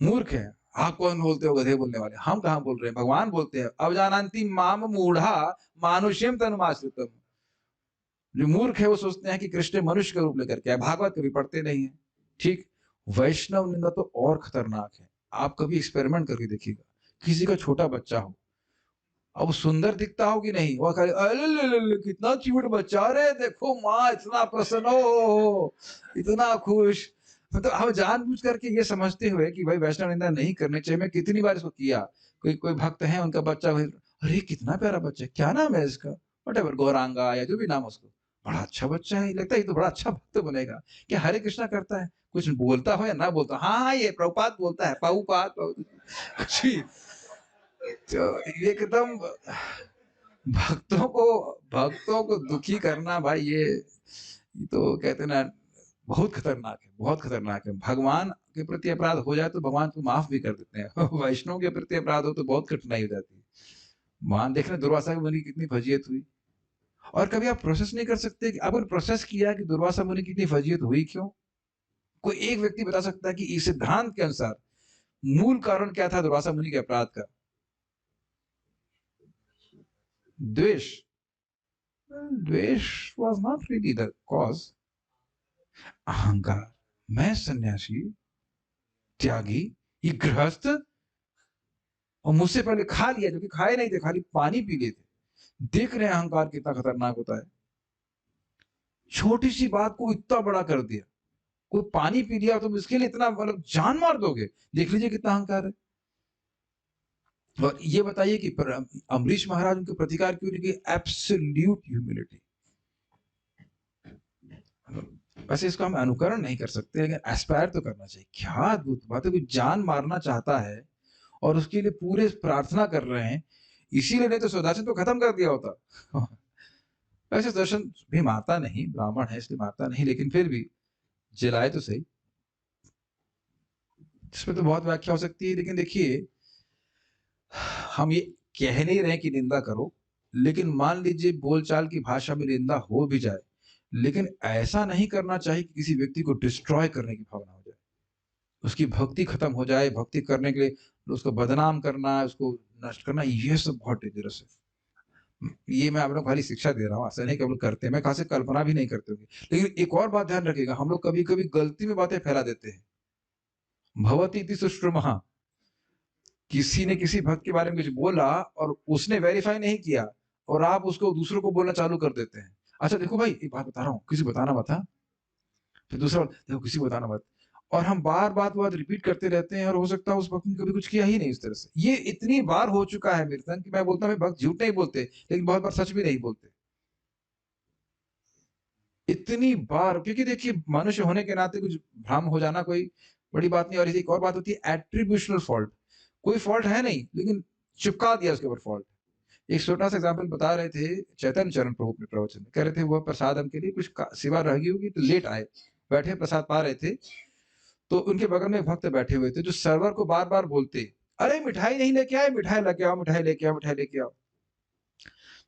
मूर्ख है। आप कौन बोलते हो गधे बोलने वाले? हम कहाँ बोल रहे हैं, भगवान बोलते हैं। अवजानन्ति माम मूढ़ा मानुष्यम तनुमाश्रितम। जो मूर्ख है वो सोचते हैं कि कृष्ण मनुष्य का रूप लेकर के आए, भागवत कभी पढ़ते नहीं है। ठीक। वैष्णव निंदा तो और खतरनाक है। आप कभी एक्सपेरिमेंट करके देखिएगा, किसी का छोटा बच्चा हो, अब सुंदर दिखता हो कि नहीं, वो खाली अरे कितना क्यूट बच्चा, अरे देखो माँ इतना प्रसन्न हो, इतना खुश। मतलब हम जानबूझ करके ये समझते हुए कि भाई वैष्णव निंदा नहीं करनी चाहिए, मैं कितनी बार इसको किया। कोई कोई भक्त है, उनका बच्चा, अरे कितना प्यारा बच्चा है, क्या नाम है इसका, वटेवर, गौरांगा या जो भी नाम उसको, बड़ा अच्छा बच्चा है, लगता है ये तो बड़ा अच्छा भक्त बनेगा। क्या हरे कृष्णा करता है, कुछ बोलता हो या ना बोलता, हाँ ये प्रभुपाद बोलता है, पाऊपाद कुछ भी। तो एकदम भक्तों को दुखी करना भाई, ये तो कहते हैं ना, बहुत खतरनाक है, बहुत खतरनाक है। भगवान के प्रति अपराध हो जाए तो भगवान को माफ भी कर देते हैं। वैष्णव के प्रति अपराध हो तो बहुत कठिनाई हो जाती है। मान देख रहे दुर्वासा मुनि की कितनी फजीयत हुई, और कभी आप प्रोसेस नहीं कर सकते कि आपने प्रोसेस किया कि दुर्वासा मुनि की कितनी फजीयत हुई क्यों? कोई एक व्यक्ति बता सकता है कि इस सिद्धांत के अनुसार मूल कारण क्या था दुर्वासा मुनि के अपराध का? द्वेष। द्वेष was not really the cause. अहंकार। मैं सन्यासी, त्यागी, ये गृहस्थ, और मुझसे पहले खा लिया, जो कि खाए नहीं थे, खाली पानी पी लिए थे। देख रहे हैं अहंकार कितना खतरनाक होता है। छोटी सी बात को इतना बड़ा कर दिया, कोई पानी पी लिया तुम इसके लिए इतना मतलब जान मार दोगे, देख लीजिए कितना अहंकार है। और ये बताइए कि अम्बरीश महाराज उनके प्रतिकार क्यों नहीं किए? Absolute humility. वैसे इसको हम अनुकरण नहीं कर सकते, लेकिन एस्पायर तो करना चाहिए। क्या अद्भुत बात है, कोई जान मारना चाहता है और उसके लिए पूरे प्रार्थना कर रहे हैं, इसीलिए नहीं तो सुदर्शन तो खत्म कर दिया होता। वैसे सुदर्शन भी मारता नहीं, ब्राह्मण है इसलिए मारता नहीं, लेकिन फिर भी जलाए तो सही। इसमें तो बहुत व्याख्या हो सकती है, लेकिन देखिए हम ये कह नहीं रहे कि निंदा करो, लेकिन मान लीजिए बोलचाल की भाषा में निंदा हो भी जाए, लेकिन ऐसा नहीं करना चाहिए कि किसी व्यक्ति को डिस्ट्रॉय करने की भावना हो जाए, उसकी भक्ति खत्म हो जाए, भक्ति करने के लिए उसको बदनाम करना, उसको नष्ट करना, ये सब बहुत डेंजरस है। ये मैं आप लोग खाली शिक्षा दे रहा हूँ, ऐसा नहीं कि हम लोग करते हैं, मैं खास कल्पना भी नहीं करते होंगे। लेकिन एक और बात ध्यान रखिएगा, हम लोग कभी कभी गलती में बातें फैला देते हैं। भवती इति सुश्रुमः, किसी ने किसी भक्त के बारे में कुछ बोला और उसने वेरीफाई नहीं किया, और आप उसको दूसरों को बोलना चालू कर देते हैं। अच्छा देखो भाई, एक बात बता रहा हूँ, किसी बताना मत, हाँ। फिर दूसरा, देखो किसी बताना मत, और हम बार बात रिपीट करते रहते हैं, और हो सकता है उस भक्त ने कभी कुछ किया ही नहीं इस तरह से। ये इतनी बार हो चुका है मेरे संग कि मैं बोलता हूँ भक्त झूठ नहीं बोलते, लेकिन बहुत बार सच भी नहीं बोलते। इतनी बार, क्योंकि देखिए मनुष्य होने के नाते कुछ भ्रम हो जाना कोई बड़ी बात नहीं। और एक और बात होती है एट्रीब्यूशनल फॉल्ट, कोई फॉल्ट है नहीं लेकिन चिपका दिया उसके ऊपर फॉल्ट। एक छोटा सा एग्जाम्पल बता रहे थे चैतन्य चरण प्रभु अपने प्रवचन में, कह रहे थे वह प्रसाद हमके लिए कुछ सेवा रह गई होगी तो लेट आए, बैठे प्रसाद पा रहे थे, तो उनके बगल में भक्त बैठे हुए थे जो सर्वर को बार बार बोलते, अरे मिठाई नहीं लेके आए, मिठाई लेके आओ, मिठाई लेके आओ, मिठाई लेके आओ।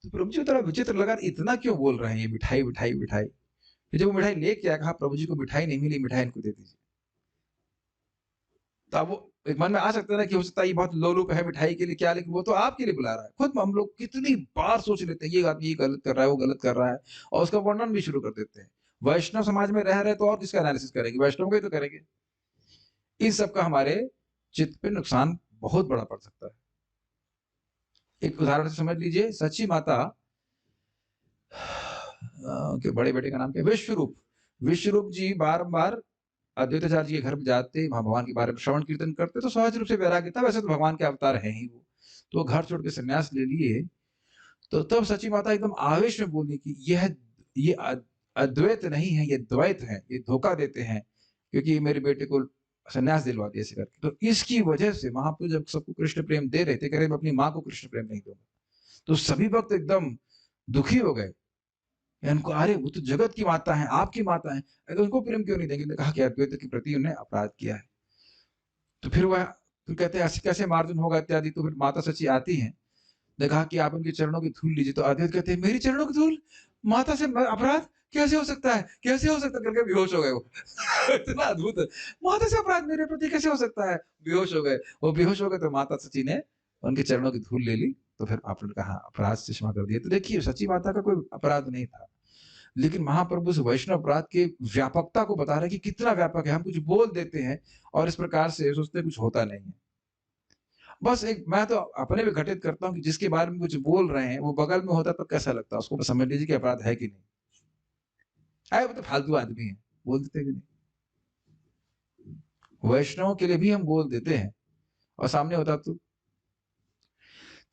तो प्रभु जी को थोड़ा विचित्र लगा, इतना क्यों बोल रहे हैं ये मिठाई मिठाई मिठाई। फिर जब वो मिठाई लेके आया, कहा प्रभु जी को मिठाई नहीं मिली, मिठाई इनको दे दीजिए। तो अब वो एक मन में आ सकता है ना कि हो सकता है ये बहुत लोलुप है मिठाई के लिए क्या, लेकिन वो तो आपके लिए बुला रहा है। खुद हम लोग कितनी बार सोच लेते हैं ये आदमी ये गलत कर रहा है, वो गलत कर रहा है, और उसका वर्णन भी शुरू कर देते हैं। वैष्णव समाज में रह रहे तो और किसका एनालिसिस करेंगे, वैष्णव का ही तो करेंगे। इन सब का हमारे चित्त पे नुकसान बहुत बड़ा पड़ सकता है। एक उदाहरण से समझ लीजिए, सची माता के बड़े बेटे का नाम क्या, विश्वरूप। विश्वरूप जी बारंबार अद्वैताचार्य जी के घर में जाते, वहाँ भगवान के बारे में श्रवण कीर्तन करते, तो सहज रूप से वैराग्य था। वैसे तो भगवान के अवतार हैं ही वो। तो वो घर छोड़ के संन्यास ले लिए। तो तब सची माता एकदम आवेश में बोली कि ये अद्वैत नहीं है, ये द्वैत है, ये धोखा देते हैं, क्योंकि मेरे बेटे को संन्यास दिलवा दिया ऐसे करके। तो इसकी वजह से महाप्रभु जब सबको कृष्ण प्रेम दे रहे थे, कह रहे मैं अपनी माँ को कृष्ण प्रेम नहीं दूंगा। तो सभी भक्त एकदम दुखी हो गए। उनको, अरे वो तो जगत की माता है, आपकी माता है, अगर उनको प्रेम क्यों नहीं देंगे? उन्होंने कहा कि अद्वैत के प्रति उन्हें अपराध किया है। तो फिर कहते हैं ऐसे कैसे मार्जन होगा इत्यादि। तो फिर माता सची आती हैं, ने कहा कि आप उनके चरणों की धूल लीजिए। तो अद्वैत कहते हैं मेरी चरणों की धूल, माता से अपराध कैसे हो सकता है, कैसे हो सकता है, करके बेहोश हो गए वो। इतना अद्भुत है। माता से अपराध मेरे प्रति कैसे हो सकता है? बेहोश हो गए वो। बेहोश हो गए तो माता सची ने उनके चरणों की धूल ले ली। तो फिर आपने कहा अपराध से क्षमा कर दिया। तो देखिए सची माता का कोई अपराध नहीं था, लेकिन महाप्रभु से वैष्णव अपराध के व्यापकता को बता रहे कि कितना व्यापक है। हम कुछ बोल देते हैं और इस प्रकार से सोचते कुछ होता नहीं है। बस एक मैं तो अपने भी घटित करता हूँ कि जिसके बारे में कुछ बोल रहे हैं वो बगल में होता तो कैसा लगता, उसको बस समझ लीजिए कि अपराध है कि नहीं है। वो तो फालतू आदमी है, बोल देते कि नहीं। वैष्णव के लिए भी हम बोल देते हैं और सामने होता तो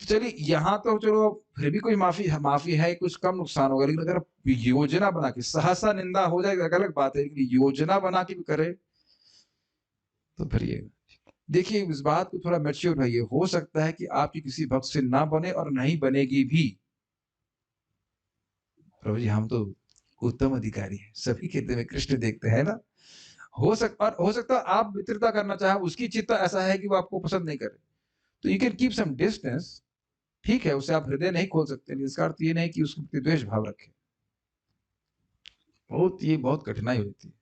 चलिए यहाँ तो चलो फिर भी कोई माफी है, कुछ कम नुकसान होगा। लेकिन अगर योजना बना के सहसा निंदा हो जाए अलग बात है, लेकिन योजना बना के भी करे तो फिर ये देखिए, इस बात को थोड़ा मैच्योर रहिए। हो सकता है कि आपकी किसी भक्त से ना बने और नहीं बनेगी भी। प्रभु जी हम तो उत्तम अधिकारी हैं, सभी के हृदय में कृष्ण देखते हैं ना। हो सकता है आप मित्रता करना चाहे, उसकी चित्त ऐसा है कि वो आपको पसंद नहीं करे, तो you can keep some distance. ठीक है, उसे आप हृदय नहीं खोल सकते, इसका अर्थ ये नहीं कि उसके प्रति द्वेष भाव रखें। बहुत कठिनाई होती है।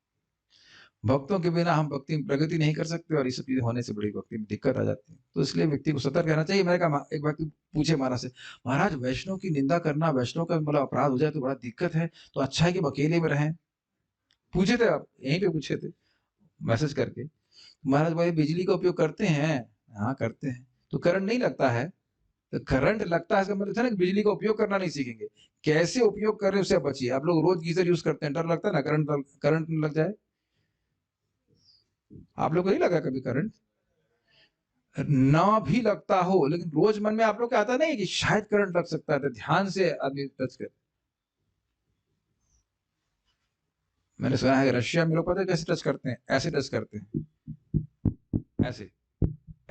भक्तों के बिना हम भक्ति में प्रगति नहीं कर सकते, और ये सब चीजें होने से बड़ी भक्ति में दिक्कत आ जाती है। तो इसलिए व्यक्ति को सतर्क रहना चाहिए। मैंने कहा, एक व्यक्ति पूछे महाराज से, महाराज वैष्णव की निंदा करना, वैष्णव का मतलब अपराध हो जाए तो बड़ा दिक्कत है, तो अच्छा है कि अकेले में रहें। पूछे थे आप, यहीं पे पूछे थे मैसेज करके। महाराज भाई बिजली का उपयोग करते हैं? हाँ करते हैं। तो करंट नहीं लगता है? तो करंट लगता है इसका मतलब था ना कि बिजली का उपयोग करना नहीं सीखेंगे। कैसे उपयोग कर रहे हैं उससे बचिए। आप लोग रोज गीजर यूज करते हैं, डर लगता है ना करंट लग जाए। आप लोग को नहीं लगा कभी करंट? ना भी लगता हो, लेकिन रोज मन में आप लोग को आता नहीं है कि शायद करंट लग सकता है, तो ध्यान से आदमी टच कर। मैंने सुना है रशिया में लोग पता है कैसे टच करते हैं? ऐसे टच करते हैं, ऐसे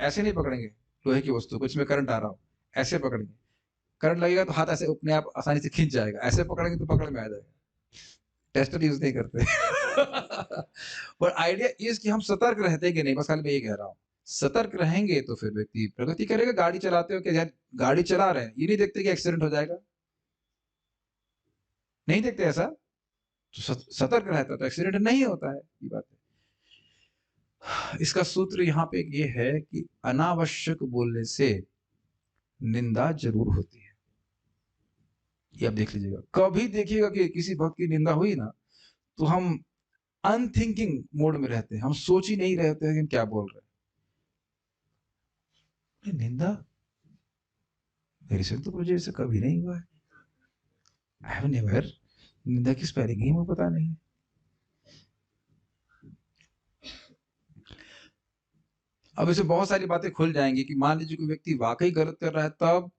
ऐसे नहीं पकड़ेंगे लोहे की वस्तु को, इसमें करंट आ रहा हो, ऐसे पकड़ेंगे। करंट लगेगा तो हाथ ऐसे अपने आप आसानी से खींच जाएगा, ऐसे पकड़ेंगे तो पकड़ में आ जाएगा। टेस्टर यूज नहीं करते। पर आइडिया इज कि हम सतर्क रहते कि नहीं, बस खाली मैं ये कह रहा हूँ। सतर्क रहेंगे तो फिर व्यक्ति प्रगति करेगा। गाड़ी चलाते हो क्या, गाड़ी चला रहे हैं, ये नहीं देखते कि एक्सीडेंट हो जाएगा, नहीं देखते ऐसा। तो सतर्क रहता है तो एक्सीडेंट नहीं होता है, ये बात है। इसका सूत्र यहाँ पे ये है कि अनावश्यक बोलने से निंदा जरूर होती है। ये आप देख लीजिएगा, कभी देखिएगा कि किसी भक्त की निंदा हुई ना, तो हम अनथिंकिंग मोड में रहते हैं, हम सोच ही नहीं रहते हैं कि क्या बोल रहे हैं। निंदा मेरे से तो मुझे ऐसा कभी नहीं हुआ है, आई हैव नेवर। निंदा किस स्पेलिंग ही मुझे पता नहीं है। अब इसे बहुत सारी बातें खुल जाएंगी कि मान लीजिए कोई व्यक्ति वाकई गलत कर रहा है, तब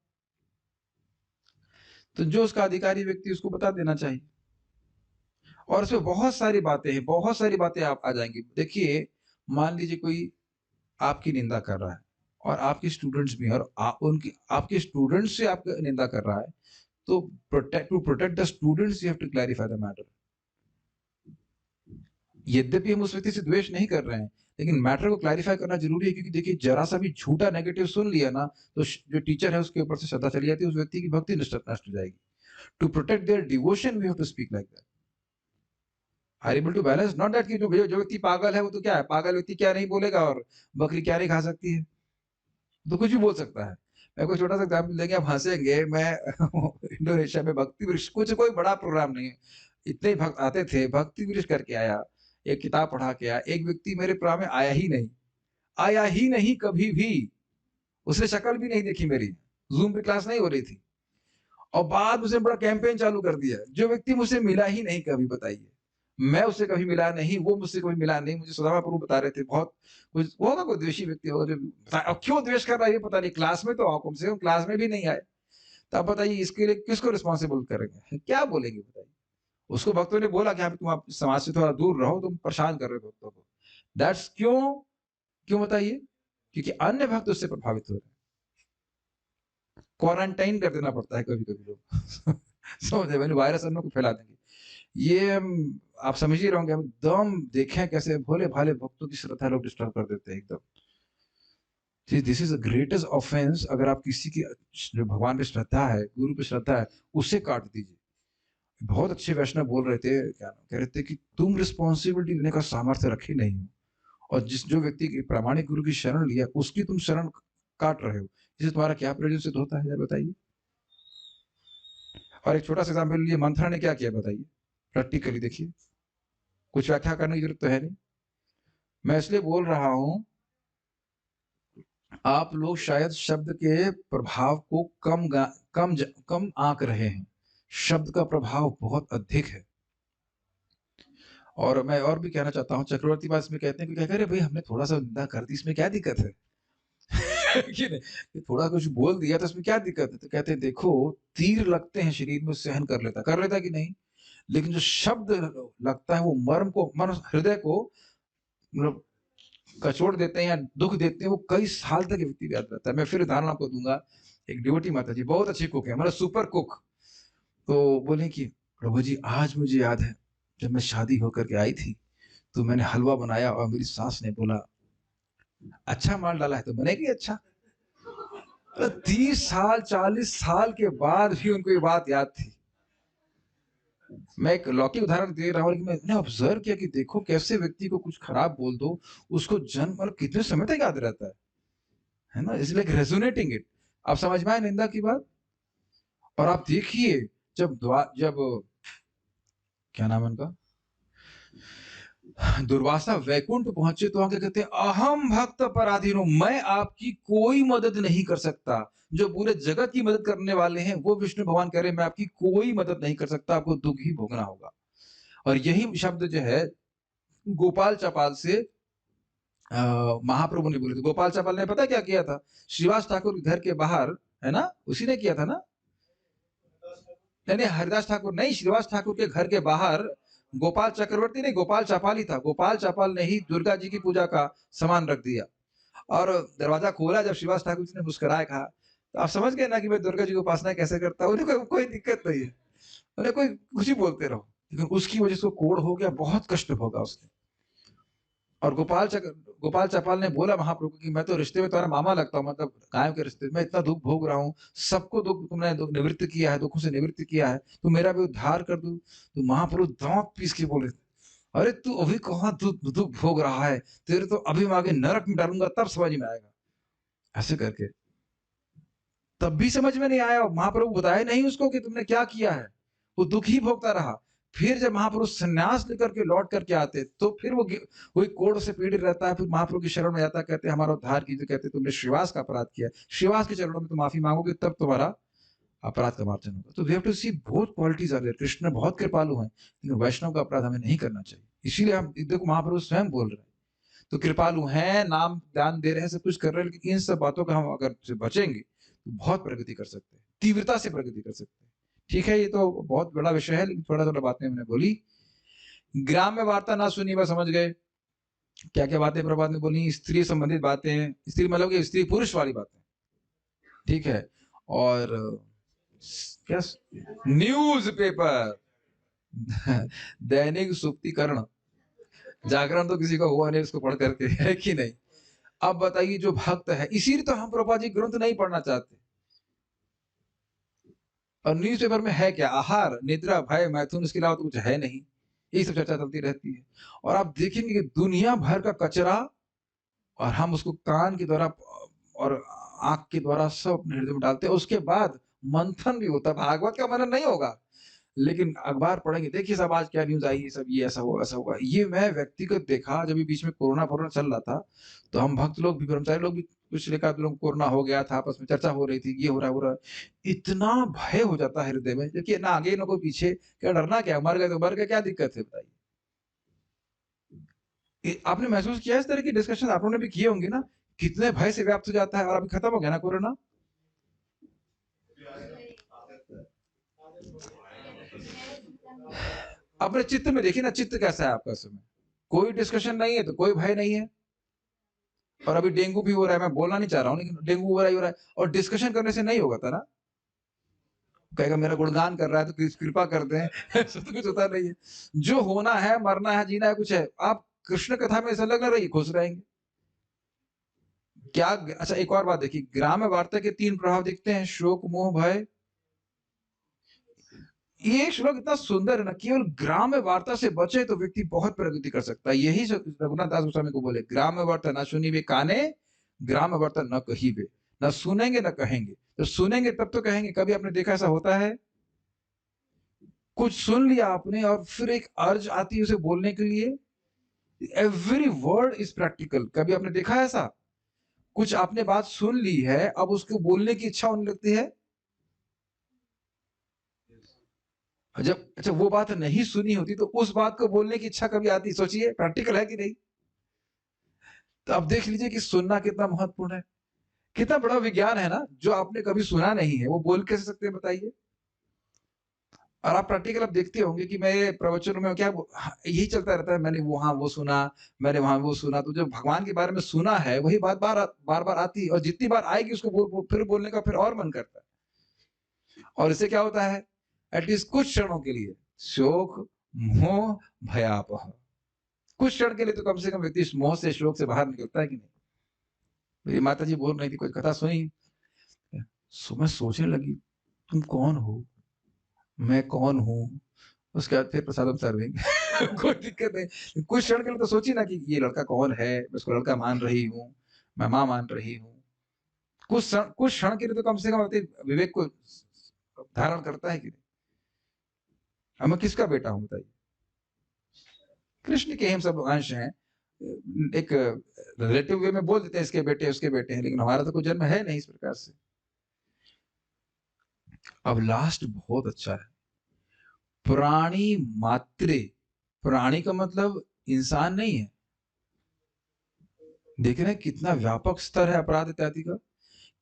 तो जो उसका अधिकारी व्यक्ति उसको बता देना चाहिए। और इसमें बहुत सारी बातें हैं, बहुत सारी बातें आप आ जाएंगी। देखिए, मान लीजिए कोई आपकी निंदा कर रहा है और आपके स्टूडेंट्स भी हैं, और उनकी आपके स्टूडेंट्स से आपकी निंदा कर रहा है, तो to protect the students you have to clarify the matter. यद्यपि हम उस व्यक्ति से द्वेष नहीं कर रहे हैं, लेकिन मैटर को क्लैरिफाई करना जरूरी है। क्योंकि देखिए, जरा सा भी झूठा नेगेटिव सुन लिया ना, तो जो टीचर है उसके ऊपर से श्रद्धा चली जाती है, उस व्यक्ति की भक्ति नष्ट हो जाएगी। To protect their devotion we have to speak like that. Are able to balance, not that कि जो व्यक्ति पागल है वो तो क्या है, पागल व्यक्ति क्या नहीं बोलेगा और बकरी क्या नहीं खा सकती है, तो कुछ भी बोल सकता है। मैं कोई छोटा सा एग्जाम्पल देंगे, आप हंसेंगे। मैं इंडोनेशिया में भक्ति वृक्ष, कुछ कोई बड़ा प्रोग्राम नहीं है, इतने भक्त आते थे, भक्ति वृक्ष करके आया, एक किताब पढ़ा के आया। एक व्यक्ति मेरे प्रोग्राम में आया ही नहीं कभी भी। उसने शक्ल भी नहीं देखी मेरी, जूम पे क्लास नहीं हो रही थी, और बाद उसने बड़ा कैंपेन चालू कर दिया। जो व्यक्ति मुझसे मिला ही नहीं कभी, बताइए। मैं उससे कभी मिला नहीं, वो मुझसे कभी मिला नहीं। मुझे सुदामा प्रभु बता रहे थे, बहुत कुछ होगा, कोई द्वेषी व्यक्ति होगा जो अब क्यों द्वेष कर रहा है ये पता नहीं। क्लास में तो आओ, कम से कम क्लास में भी नहीं आए, तो आप बताइए इसके लिए किसको रिस्पॉन्सिबल करेंगे? क्या बोलेंगे बताइए? उसको भक्तों ने बोला कि हाँ, तुम आप समाज से थोड़ा दूर रहो, तुम परेशान कर रहे हो भक्तों को। दैट्स क्यों? क्यों बताइए? क्योंकि अन्य भक्त उससे प्रभावित हो रहे हैं। क्वारंटाइन कर देना पड़ता है कभी-कभी लोग समझ रहे हैं? वायरस हम लोग को फैला देंगे। ये आप समझ ही रहे होंगे, हम एकदम देखें कैसे भोले-भाले भक्तों की श्रद्धा लोग डिस्टर्ब कर देते हैं एकदम। This is the greatest offence. अगर आप किसी की जो भगवान पे श्रद्धा है, गुरु पे श्रद्धा है, उसे काट दीजिए। बहुत अच्छे वैष्णव बोल रहे थे, क्या कह रहे थे कि तुम रिस्पॉन्सिबिलिटी लेने का सामर्थ्य रखे नहीं हो, और जो व्यक्ति की प्रामाणिक गुरु की शरण लिया, उसकी तुम शरण काट रहे हो। इससे तुम्हारा क्या प्रयोजन सिद्ध होता है यार बताइए? और एक छोटा सा एग्जाम्पल लिए, मंथरा ने क्या किया बताइए? प्रैक्टिकली देखिए, कुछ व्याख्या करने की जरूरत तो है नहीं। मैं इसलिए बोल रहा हूं, आप लोग शायद शब्द के प्रभाव को कम आंक रहे हैं। शब्द का प्रभाव बहुत अधिक है। और मैं और भी कहना चाहता हूँ, चक्रवर्ती बात इसमें कहते हैं कि क्या करे भाई, हमने थोड़ा सा निंदा कर दी, इसमें क्या दिक्कत है? कि नहीं, थोड़ा कुछ बोल दिया तो इसमें क्या दिक्कत है? तो कहते हैं देखो, तीर लगते हैं शरीर में, सहन कर लेता कि नहीं? लेकिन जो शब्द लगता है वो मर्म हृदय को मतलब कचोड़ देते हैं या दुख देते हैं, वो कई साल तक व्यक्ति याद रहता है। मैं फिर उदाहरण आपको दूंगा। एक डिवोटी माता जी बहुत अच्छी कुक है, मतलब सुपर कुक। तो बोले कि प्रभु जी, आज मुझे याद है जब मैं शादी होकर के आई थी, तो मैंने हलवा बनाया और मेरी सास ने बोला अच्छा माल डाला है तो बनेगी अच्छा। तो 30 साल 40 साल के बाद भी उनको ये बात याद थी। मैं एक लौकिक उदाहरण दे रहा हूँ, लेकिन मैंने ऑब्जर्व किया कि देखो कैसे व्यक्ति को कुछ खराब बोल दो, उसको जन्म मतलब कितने समय तक याद रहता है ना? It's like resonating it. आप समझ में आए निंदा की बात? और आप देखिए, जब क्या नाम है उनका, दुर्वासा वैकुंठ पहुंचे तो आगे कहते हैं अहम भक्त पराधीनो, मैं आपकी कोई मदद नहीं कर सकता। जो पूरे जगत की मदद करने वाले हैं वो विष्णु भगवान कह रहे हैं मैं आपकी कोई मदद नहीं कर सकता, आपको दुख ही भोगना होगा। और यही शब्द जो है गोपाल चपाल से महाप्रभु ने बोले थे। गोपाल चपाल ने पता क्या किया था? श्रीवास ठाकुर घर के बाहर, है ना, उसी ने किया था ना? नहीं नहीं, हरिदास ठाकुर नहीं, श्रीवास ठाकुर के घर के बाहर गोपाल चक्रवर्ती नहीं, गोपाल चपाल ही था। गोपाल चपाल ने ही दुर्गा जी की पूजा का सामान रख दिया और दरवाजा खोला। जब श्रीवास ठाकुर जी ने मुस्कुराया, कहा तो आप समझ गए ना कि मैं दुर्गा जी की उपासना कैसे करता हूँ। उन्हें कोई दिक्कत नहीं है, उन्हें कोई कुछ ही बोलते रहो, लेकिन उसकी वजह से कोड़ हो गया, बहुत कष्ट भोगा उसने। और गोपाल चपाल ने बोला महाप्रभु की मैं तो रिश्ते में तुम्हारा मामा लगता हूँ, मतलब गायों के रिश्ते में इतना दुख भोग रहा हूँ, सबको दुख तुमने निवृत्त किया है, दुखों से निवृत्त किया है, तो मेरा भी उद्धार कर दो। तो महाप्रभु दांत पीस के बोले अरे तू अभी कहाँ दुख भोग रहा है, तेरे तो अभी मैं आगे नरक में डालूंगा तब समझ में आएगा। ऐसे करके तब भी समझ में नहीं आया। महाप्रभु बताए नहीं उसको कि तुमने क्या किया है, वो दुख ही भोगता रहा। फिर जब महापुरुष संन्यास लेकर के लौट करके आते तो फिर वो वही कोढ़ से पीड़ित रहता है, फिर महाप्रभु की शरण में जाता है, कहते हैं हमारा उद्धार कीजिए। कहते तुमने श्रीवास का अपराध किया, श्रीवास के चरणों में तुम माफी मांगोगे तब तुम्हारा अपराध का मार्जन होगा। तो we have to see both qualities are there. Krishna बहुत कृपालु हैं, लेकिन वैष्णव का अपराध हमें नहीं करना चाहिए। इसीलिए हम देखो महाप्रभु स्वयं बोल रहे हैं, तो कृपालु हैं, नाम दान दे रहे हैं, सब कुछ कर रहे हैं, लेकिन इन सब बातों का हम अगर बचेंगे तो बहुत प्रगति कर सकते हैं, तीव्रता से प्रगति कर सकते हैं। ठीक है, ये तो बहुत बड़ा विषय है, लेकिन थोड़ा थोड़ा बातें मैंने बोली। ग्राम्य वार्ता ना सुनी, बस समझ गए क्या क्या बातें प्रभात ने बोली। स्त्री संबंधित बातें, स्त्री मतलब कि स्त्री पुरुष वाली बातें, ठीक है। और क्या, न्यूज पेपर दैनिक सुक्तिकरण, जागरण तो किसी का हुआ नहीं उसको पढ़ करके, है कि नहीं? अब बताइए जो भक्त है, इसीलिए तो हम प्रभुपाद जी ग्रंथ नहीं पढ़ना चाहते। और न्यूज़पेपर में है क्या? आहार, निद्रा, भय, मैथुन, इसके अलावा तो कुछ है नहीं। यही सब चर्चा चलती रहती है। और आप देखेंगे कि दुनिया भर का कचरा, और हम उसको कान के द्वारा और आंख के द्वारा सब अपने हृदय में डालते हैं। उसके बाद मंथन भी होता है। भागवत का मनन नहीं होगा, लेकिन अखबार पढ़ेंगे, देखिए सब आज क्या न्यूज आई है, सब ये ऐसा हुआ, ऐसा हुआ। ये मैं व्यक्तिगत देखा, जब बीच में कोरोना चल रहा था, तो हम भक्त लोग भी, ब्रह्मचारी लोग भी, कुछ एक आध लोग कोरोना हो गया था, आपस में चर्चा हो रही थी, ये हो रहा है, वो रहा है। इतना भय हो जाता है हृदय में, देखिए ना आगे ना कोई पीछे, क्या डरना क्या, मर गए तो मर गए, क्या दिक्कत है बताइए? आपने महसूस किया इस तरह की डिस्कशन आप लोगों ने भी किए होंगे ना, कितने भय से व्याप्त हो जाता है और अभी खत्म हो गया ना कोरोना। अपने चित्त में देखिए ना, चित्त कैसा है आपका समय, कोई डिस्कशन नहीं है तो कोई भय नहीं है। और अभी डेंगू भी हो रहा है, मैं बोलना नहीं चाह रहा हूँ लेकिन डेंगू हो रहा है और डिस्कशन करने से नहीं होगा था ना, कहेगा मेरा गुणगान कर रहा है तो कृपा कर दें। ऐसा तो कुछ होता नहीं है। जो होना है, मरना है, जीना है, कुछ है, आप कृष्ण कथा में ऐसा लग रही खुश रहेंगे क्या। अच्छा एक और बात देखिए, ग्राम्य वार्ता के 3 प्रभाव दिखते हैं, शोक, मोह, भय। ये श्लोक इतना सुंदर है ना, केवल ग्राम्य वार्ता से बचे तो व्यक्ति बहुत प्रगति कर सकता है। यही रघुनाथ दास गोस्वामी को बोले, ग्राम्य वार्ता न सुनी वे काने, ग्राम्य वार्ता न कही वे। न सुनेंगे न कहेंगे, तो सुनेंगे तब तो कहेंगे। कभी आपने देखा ऐसा होता है, कुछ सुन लिया आपने और फिर एक अर्ज आती है उसे बोलने के लिए। Every word is practical. कभी आपने देखा है ऐसा, कुछ आपने बात सुन ली है, अब उसको बोलने की इच्छा होने लगती है। जब अच्छा वो बात नहीं सुनी होती तो उस बात को बोलने की इच्छा कभी आती, सोचिए प्रैक्टिकल है कि नहीं। तो अब देख लीजिए कि सुनना कितना महत्वपूर्ण है, कितना बड़ा विज्ञान है ना। जो आपने कभी सुना नहीं है वो बोल कैसे सकते हैं बताइए। और आप प्रैक्टिकल अब देखते होंगे कि मेरे प्रवचनों में क्या यही चलता रहता है, मैंने वहां वो सुना, मैंने वहां वो सुना। तो जो भगवान के बारे में सुना है वही बात बार बार बार आती है, और जितनी बार आएगी उसको फिर बोलने का फिर और मन करता है। और इससे क्या होता है, एटलीस्ट कुछ क्षणों के लिए शोक, मोह, भयापह, कुछ क्षण के लिए तो कम से कम व्यक्ति इस मोह से, शोक से बाहर निकलता है कि नहीं। मेरी माता जी बोल रही थी, कोई कथा सुनी, मैं सोचने लगी तुम कौन हो, मैं कौन हूँ। उसके बाद फिर प्रसादम सर्विंग। कोई दिक्कत नहीं, कुछ क्षण के लिए तो सोची ना कि ये लड़का कौन है, मैं उसको लड़का मान रही हूँ, मैं माँ मान रही हूँ। कुछ क्षण के लिए तो कम से कम अपने विवेक को धारण करता है कि नहीं। अब मैं किसका बेटा हूँ बताइए, कृष्ण के हम सब अंश हैं। एक रिलेटिव वे में बोल देते हैं इसके बेटे उसके बेटे हैं, लेकिन हमारा तो कोई जन्म है नहीं इस प्रकार से। अब लास्ट बहुत अच्छा है, प्राणी मात्रे। प्राणी का मतलब इंसान नहीं है। देख रहे हैं कितना व्यापक स्तर है अपराध इत्यादि का।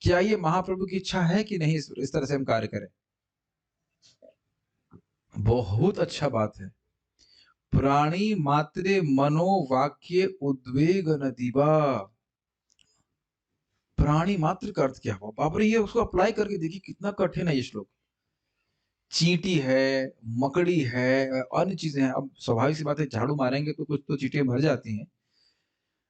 क्या ये महाप्रभु की इच्छा है कि नहीं इस तरह से हम कार्य करें। बहुत अच्छा बात है। प्राणी मात्रे मनोवाक्य उद्वेग नदीबा। प्राणी मात्र का अर्थ क्या हुआ, बाप रे, ये उसको अप्लाई करके देखिए कितना कठिन है ये श्लोक। चींटी है, मकड़ी है, अन्य चीजें हैं। अब स्वाभाविक सी बात है, झाड़ू मारेंगे तो कुछ तो चींटियां मर जाती हैं,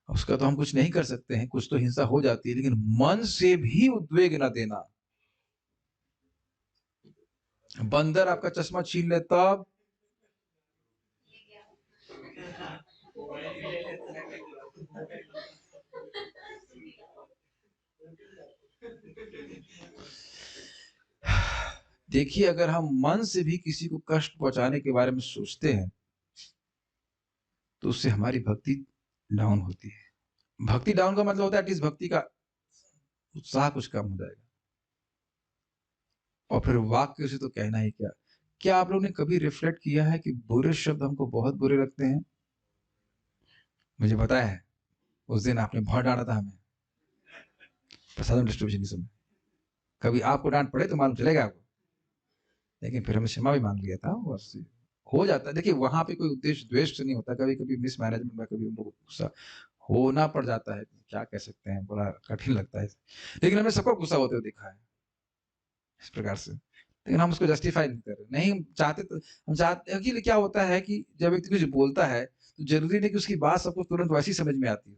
उसका तो हम कुछ नहीं कर सकते हैं, कुछ तो हिंसा हो जाती है, लेकिन मन से भी उद्वेग न देना। बंदर आपका चश्मा छीन ले तब, देखिए अगर हम मन से भी किसी को कष्ट पहुंचाने के बारे में सोचते हैं तो उससे हमारी भक्ति डाउन होती है। भक्ति डाउन का मतलब होता है एटलीस्ट भक्ति का उत्साह कुछ कम हो जाएगा। और फिर वाक्य से तो कहना ही क्या। क्या आप लोगों ने कभी रिफ्लेक्ट किया है कि बुरे शब्द हमको बहुत बुरे लगते हैं। मुझे पता है उस दिन आपने बहुत डांटा था हमें प्रसादम डिस्ट्रीब्यूशन के समय। कभी आपको डांट पड़े तो मालूम चलेगा आपको, लेकिन फिर हमने क्षमा भी मांग लिया था। बस हो जाता है, देखिए वहां पे कोई उद्देश्य द्वेष नहीं होता, कभी कभी मिसमैनेजमेंट में कभी उन लोगों को गुस्सा होना पड़ जाता है, क्या कह सकते हैं, बड़ा कठिन लगता है। लेकिन हमने सबको गुस्सा होते हुए देखा है इस प्रकार से, लेकिन हम उसको जस्टिफाई नहीं कर रहे, नहीं चाहते। तो हम चाहते हैं कि क्या होता है कि जब व्यक्ति कुछ बोलता है तो जरूरी नहीं कि उसकी बात सबको तुरंत वैसी समझ में आती हो,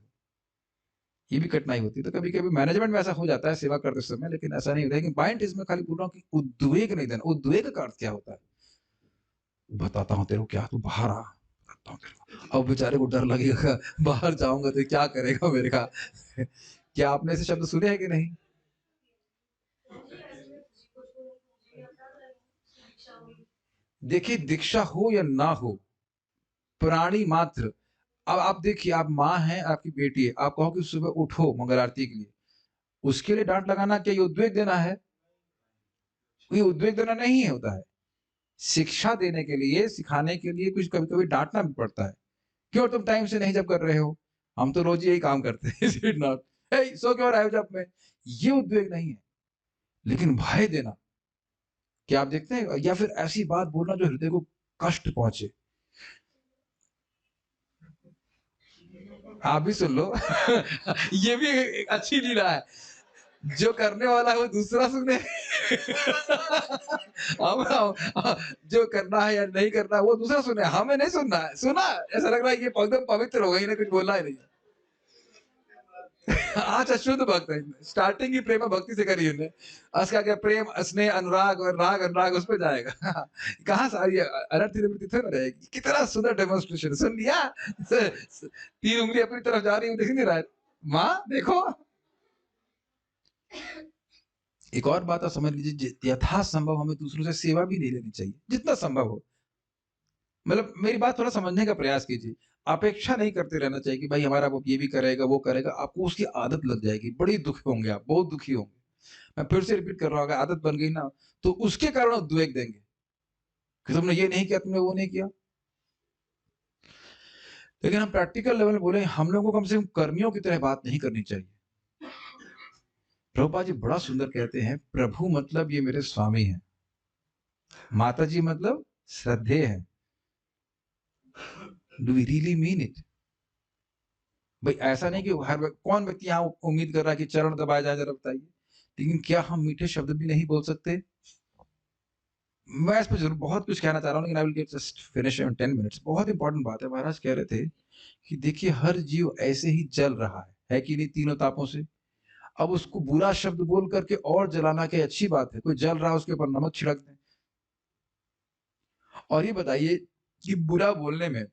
ये भी कठिनाई होती है। तो कभी कभी मैनेजमेंट में ऐसा हो जाता है सेवा करते समय, लेकिन ऐसा नहीं होता। लेकिन पॉइंट इसमें खाली बोल रहा हूँ कि उद्वेग नहीं देना। उद्वेग का अर्थ क्या होता है, बताता हूँ तेरे को, क्या तू बाहर आ, बताता हूँ तेरे को। अब बेचारे को डर लगेगा, बाहर जाऊंगा तो क्या करेगा मेरे का। क्या आपने ऐसे शब्द सुने हैं कि नहीं। देखिए दीक्षा हो या ना हो, प्राणी मात्र। अब आप देखिए, आप माँ हैं, आपकी बेटी है, आप कहो कि सुबह उठो मंगल आरती के लिए, उसके लिए डांट लगाना क्या ये उद्वेग देना है। ये उद्वेग देना नहीं है होता है। शिक्षा देने के लिए, सिखाने के लिए कुछ कभी कभी डांटना भी पड़ता है। क्यों तुम टाइम से नहीं जब कर रहे हो? हम तो रोज यही काम करते हैं। Is it not? सो क्यों रहे हो जब में? ये उद्वेग नहीं है, लेकिन भय देना, क्या आप देखते हैं? या फिर ऐसी बात बोलना जो हृदय को कष्ट पहुंचे। आप भी सुन लो। ये भी एक अच्छी लीला है, जो करने वाला है वो दूसरा सुने। जो करना है या नहीं करना है वो दूसरा सुने, हमें नहीं सुनना है। सुना ऐसा लग रहा है ये एकदम पवित्र हो गई, इन्हें कुछ बोलना ही नहीं। अच्छा, शुद्ध भक्त है, स्टार्टिंग ही प्रेम भक्ति से करी उन्हें। उसका क्या प्रेम स्नेह अनुराग और राग अनुराग उस पर जाएगा। कहाँ सारी अनर्थ निवृत्ति थोड़ी ना रहेगी। कितना सुंदर डेमोन्स्ट्रेशन सुन लिया। तीन उंगली अपनी तरफ जा रही हूँ, दिख नहीं रहा है माँ देखो। एक और बात आप समझ लीजिए, यथासंभव हमें दूसरों से सेवा भी नहीं लेनी चाहिए, जितना संभव हो। मतलब मेरी बात थोड़ा समझने का प्रयास कीजिए। अपेक्षा नहीं करते रहना चाहिए कि भाई हमारा वो ये भी करेगा, वो करेगा। आपको उसकी आदत लग जाएगी, बड़ी दुखी होंगे आप, बहुत दुखी होंगे। मैं फिर से रिपीट कर रहा हूँ, अगर आदत बन गई ना, तो उसके कारण उद्वेग देंगे कि तुमने ये नहीं किया, तुमने वो नहीं किया। लेकिन हम प्रैक्टिकल लेवल में बोले, हम लोगों को कम से कम कर्मियों की तरह बात नहीं करनी चाहिए। प्रभुपाद जी बड़ा सुंदर कहते हैं, प्रभु मतलब ये मेरे स्वामी हैं, माता जी मतलब श्रद्धेय है। Do we really mean it? भाई ऐसा नहीं कि हर कौन व्यक्ति यहाँ उम्मीद कर रहा है कि चरण दबाया जाए, जरा बताइए। लेकिन क्या हम मीठे शब्द भी नहीं बोल सकते? मैं इस पर जरूर बहुत कुछ कहना चाह रहा हूँ, लेकिन I will get just finish in 10 minutes. बहुत इंपॉर्टेंट बात है। महाराज कह रहे थे कि देखिए हर जीव ऐसे ही जल रहा है कि नहीं, तीनों तापों से। अब उसको बुरा शब्द बोल करके और जलाना क्या अच्छी बात है? कोई जल रहा है उसके ऊपर नमक छिड़क दें। और ये बताइए कि बुरा बोलने में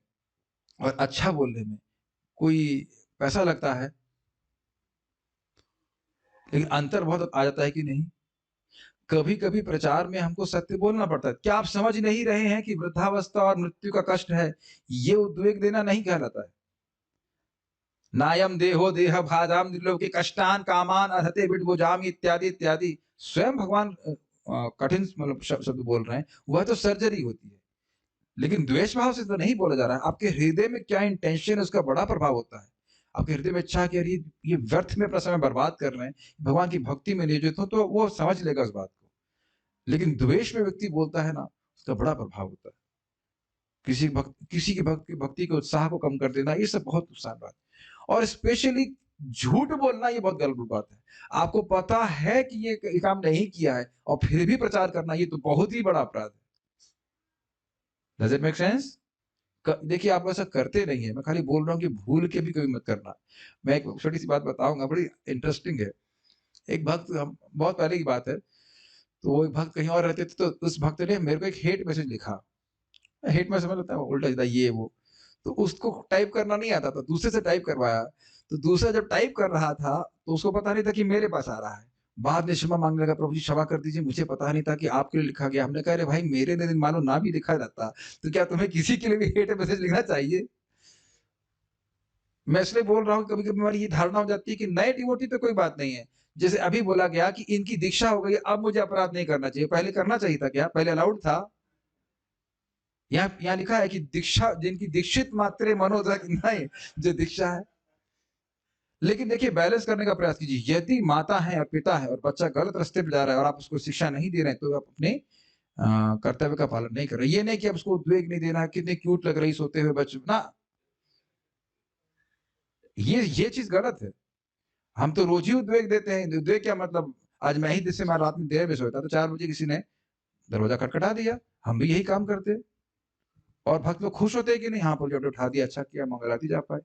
और अच्छा बोलने में कोई पैसा लगता है, लेकिन अंतर बहुत आ जाता है कि नहीं? कभी कभी प्रचार में हमको सत्य बोलना पड़ता है। क्या आप समझ नहीं रहे हैं कि वृद्धावस्था और मृत्यु का कष्ट है, ये उद्वेग देना नहीं कहलाता है? नायम देहो देह भाजाम निर्लोके कष्टान कामान अर्हते विडभुजाम इत्यादि इत्यादि। स्वयं भगवान कठिन मतलब शब्द बोल रहे हैं, वह तो सर्जरी होती है। लेकिन द्वेष भाव से तो नहीं बोला जा रहा है। आपके हृदय में क्या इंटेंशन है उसका बड़ा प्रभाव होता है। आपके हृदय में इच्छा कि ये व्यर्थ में अपना समय बर्बाद कर रहे हैं, भगवान की भक्ति में नियोजित हो, तो वो समझ लेगा उस बात को। लेकिन द्वेष में व्यक्ति बोलता है ना, उसका बड़ा प्रभाव होता है। किसी की भक्ति के उत्साह को कम कर देना, ये सब बहुत नुकसान बात है। और स्पेशली झूठ बोलना, ये बहुत गलत बात है। आपको पता है कि ये काम नहीं किया है और फिर भी प्रचार करना, ये तो बहुत ही बड़ा अपराध है। Does it make sense? देखिए आप ऐसा करते नहीं है, मैं खाली बोल रहा हूँ कि भूल के भी कभी मत करना। मैं एक छोटी सी बात बताऊंगा, बड़ी इंटरेस्टिंग है। एक भक्त, हम बहुत पहले की बात है, तो वो एक भक्त कहीं और रहते थे, तो उस भक्त ने मेरे को एक हेट मैसेज लिखा। हेट मैसेज समझ लेता है, उल्टा सीधा ये वो। तो उसको टाइप करना नहीं आता था, दूसरे से टाइप करवाया। तो दूसरा जब टाइप कर रहा था तो उसको पता नहीं था कि मेरे पास आ रहा है। बाद में क्षमा मांगने लगा, प्रभु जी क्षमा कर दीजिए, मुझे पता नहीं था कि आपके लिए लिखा गया। हमने कहा अरे भाई, मेरे दिन मानो ना भी लिखा रहता तो क्या तुम्हें किसी के लिए भी हेट मैसेज लिखना चाहिए? मैं इसलिए बोल रहा हूँ, कभी कभी हमारी ये धारणा हो जाती है कि नए डिवोटी तो कोई बात नहीं है। जैसे अभी बोला गया कि इनकी दीक्षा हो गई, अब मुझे अपराध नहीं करना चाहिए। पहले करना चाहिए था क्या? पहले अलाउड था? यहाँ लिखा है कि दीक्षा जिनकी दीक्षित मात्रे मनोदक नहीं, जो दीक्षा है। लेकिन देखिए बैलेंस करने का प्रयास कीजिए। यदि माता है और पिता है और बच्चा गलत रास्ते पे जा रहा है और आप उसको शिक्षा नहीं दे रहे हैं, तो आप अपने कर्तव्य का पालन नहीं कर रहे। ये नहीं कि आप उसको उद्वेग नहीं देना, कितने क्यूट लग रही सोते हुए बच्चे ना, ये चीज गलत है। हम तो रोज ही उद्वेग देते हैं। उद्वेग क्या मतलब? आज मैं ही जैसे मैं रात में देर में सोता तो 4 बजे किसी ने दरवाजा खटखटा दिया, हम भी यही काम करते। और भक्त लोग खुश होते हैं कि नहीं, हाँ प्रोजेक्ट उठा दिया, अच्छा किया, मंगल आरती जा पाए।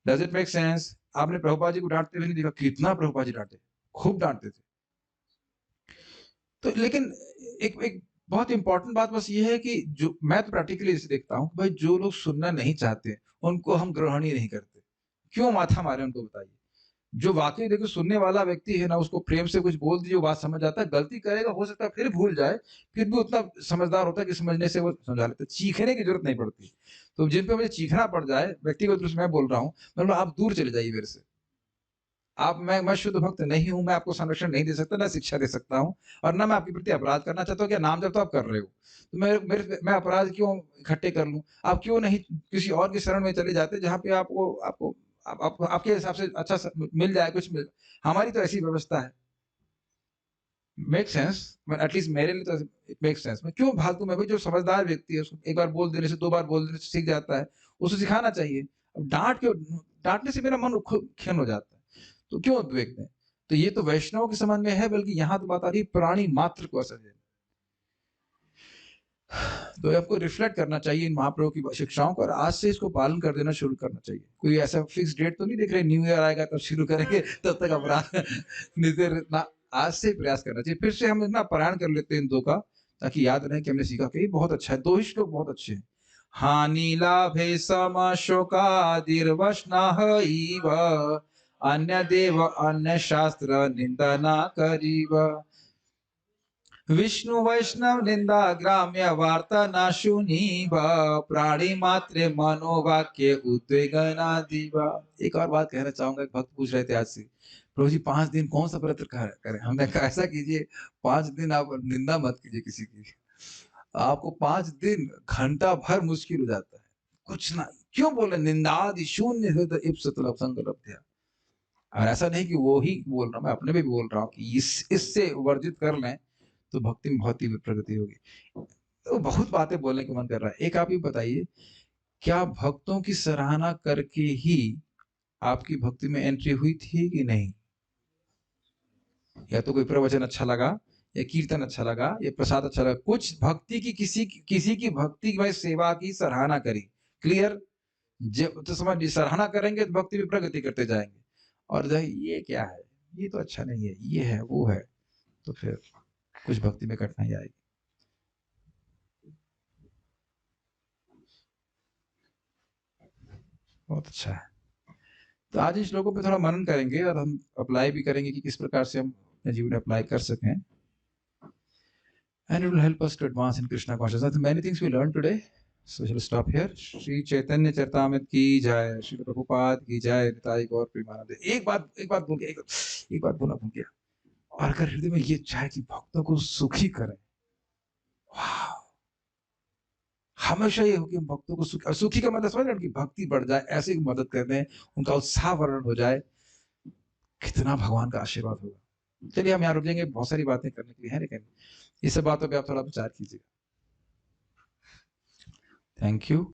Does it make sense? आपने प्रभुपाद जी को डांटते हुए नहीं देखा? कितना प्रभुपाद जी डांटे, खूब डांटते थे। तो लेकिन एक बहुत इंपॉर्टेंट बात बस ये है कि जो मैं तो प्रैक्टिकली इसे देखता हूँ, भाई जो लोग सुनना नहीं चाहते उनको हम ग्रहण ही नहीं करते। क्यों माथा मारे उनको, बताइए। जो वाकई देखो सुनने वाला व्यक्ति है ना, उसको प्रेम से कुछ बोल दीजिए, वो बात समझ आता है। गलती करेगा, हो सकता है फिर भूल जाए, फिर भी उतना समझदार होता है कि समझने से वो समझा लेता है। चीखने की जरूरत नहीं पड़ती। तो जिन पे मुझे चीखना पड़ जाए, व्यक्तिगत रूप से मैं बोल रहा हूँ, मतलब आप दूर चले जाइए मेरे से। आप मैं शुद्ध भक्त नहीं हूँ, मैं आपको संरक्षण नहीं दे सकता, ना शिक्षा दे सकता हूँ और ना मैं आपके प्रति अपराध करना चाहता हूँ। क्या नाम जप तो आप कर रहे हो, तो मैं अपराध क्यों इकट्ठे कर लूँ? आप क्यों नहीं किसी और की शरण में चले जाते जहाँ पे आपको आपको आप आपके हिसाब से अच्छा मिल जाए, कुछ मिल। हमारी तो ऐसी व्यवस्था है। मेक सेंस, एटलीस्ट मेरे लिए तो इट मेक सेंस। मैं क्यों फालतू में, भाई जो समझदार व्यक्ति है उसको एक बार बोल देने से, 2 बार बोल देने से सीख जाता है, उसे सिखाना चाहिए। अब डांटने से मेरा मन खिन्न हो जाता है, तो क्यों उद्वेग दें? तो ये तो वैष्णव के संबंध में है, बल्कि यहाँ तो बात आ रही है प्राणी मात्र को असर देना। तो आपको रिफ्लेक्ट करना चाहिए इन महाप्रभु की शिक्षाओं को और आज से इसको पालन कर देना शुरू करना चाहिए। कोई ऐसा फिक्स डेट तो नहीं देख रहे न्यू ईयर आएगा तब शुरू करेंगे, तब तक अपराध ना। आज से प्रयास करना चाहिए। फिर से हम ना पारायण कर लेते हैं इन 2 का, ताकि याद रहे कि हमने सीखा कि बहुत अच्छा है। 2 ही श्लोक बहुत अच्छे हैं। हानि लाभे सम शोकादिर्वशनः इव अन्य देव अन्य शास्त्र निंदना करीव विष्णु वैष्णव निंदा ग्राम्य वार्ता ना शुनीव प्राणी मात्रे मनोवाक्य उद्वेगना दीवा। एक और बात कहना चाहूंगा, एक भक्त पूछ रहे थे आज से, प्रभु जी 5 दिन कौन सा व्रत करें? हमने कहा ऐसा कीजिए, 5 दिन आप निंदा मत कीजिए किसी की। आपको 5 दिन घंटा भर मुश्किल हो जाता है, कुछ ना क्यों बोले निंदादि शून्य हृदय इप्सतलभ संकल्प। और ऐसा नहीं कि वो ही बोल रहा हूँ, मैं अपने भी बोल रहा हूँ कि इससे वर्जित कर लें तो भक्ति में बहुत ही प्रगति होगी। तो बहुत बातें बोलने का मन कर रहा है। एक आप ही बताइए, क्या भक्तों की सराहना करके ही आपकी भक्ति में एंट्री हुई थी कि नहीं? या तो कोई प्रवचन अच्छा लगा, या कीर्तन अच्छा लगा, या प्रसाद अच्छा लगा, कुछ भक्ति की किसी की भक्ति में सेवा की सराहना करी। क्लियर? जब तो समझ सराहना करेंगे तो भक्ति में प्रगति करते जाएंगे। और ये क्या है, ये तो अच्छा नहीं है, ये है वो है, तो फिर कुछ भक्ति में कठिनाई आएगी। बहुत अच्छा है। तो आज इन श्लोकों पे थोड़ा मनन करेंगे और हम अप्लाई भी करेंगे कि किस प्रकार से हम अपने जीवन में अप्लाई कर सकें। And it will help us to advance in Krishna consciousness. Many things we learned today. So shall stop here. Shri Chaitanya Charitamrita की जय, श्री प्रभुपाद की जय, निताई गौर प्रेमानंद। एक बात बोल गया, एक बात बोलना भूल गया। और अगर हृदय में ये चाहे कि भक्तों को सुखी करें, हमेशा ये हो कि हम भक्तों को सुखी, और सुखी का मतलब समझ रहे उनकी भक्ति बढ़ जाए, ऐसे मदद कर दें, उनका उत्साह वर्णन हो जाए, कितना भगवान का आशीर्वाद होगा। चलिए हम यहाँ रुक जाएंगे, बहुत सारी बातें करने के लिए है, लेकिन ये सब बातों पे आप थोड़ा विचार कीजिएगा। Thank you.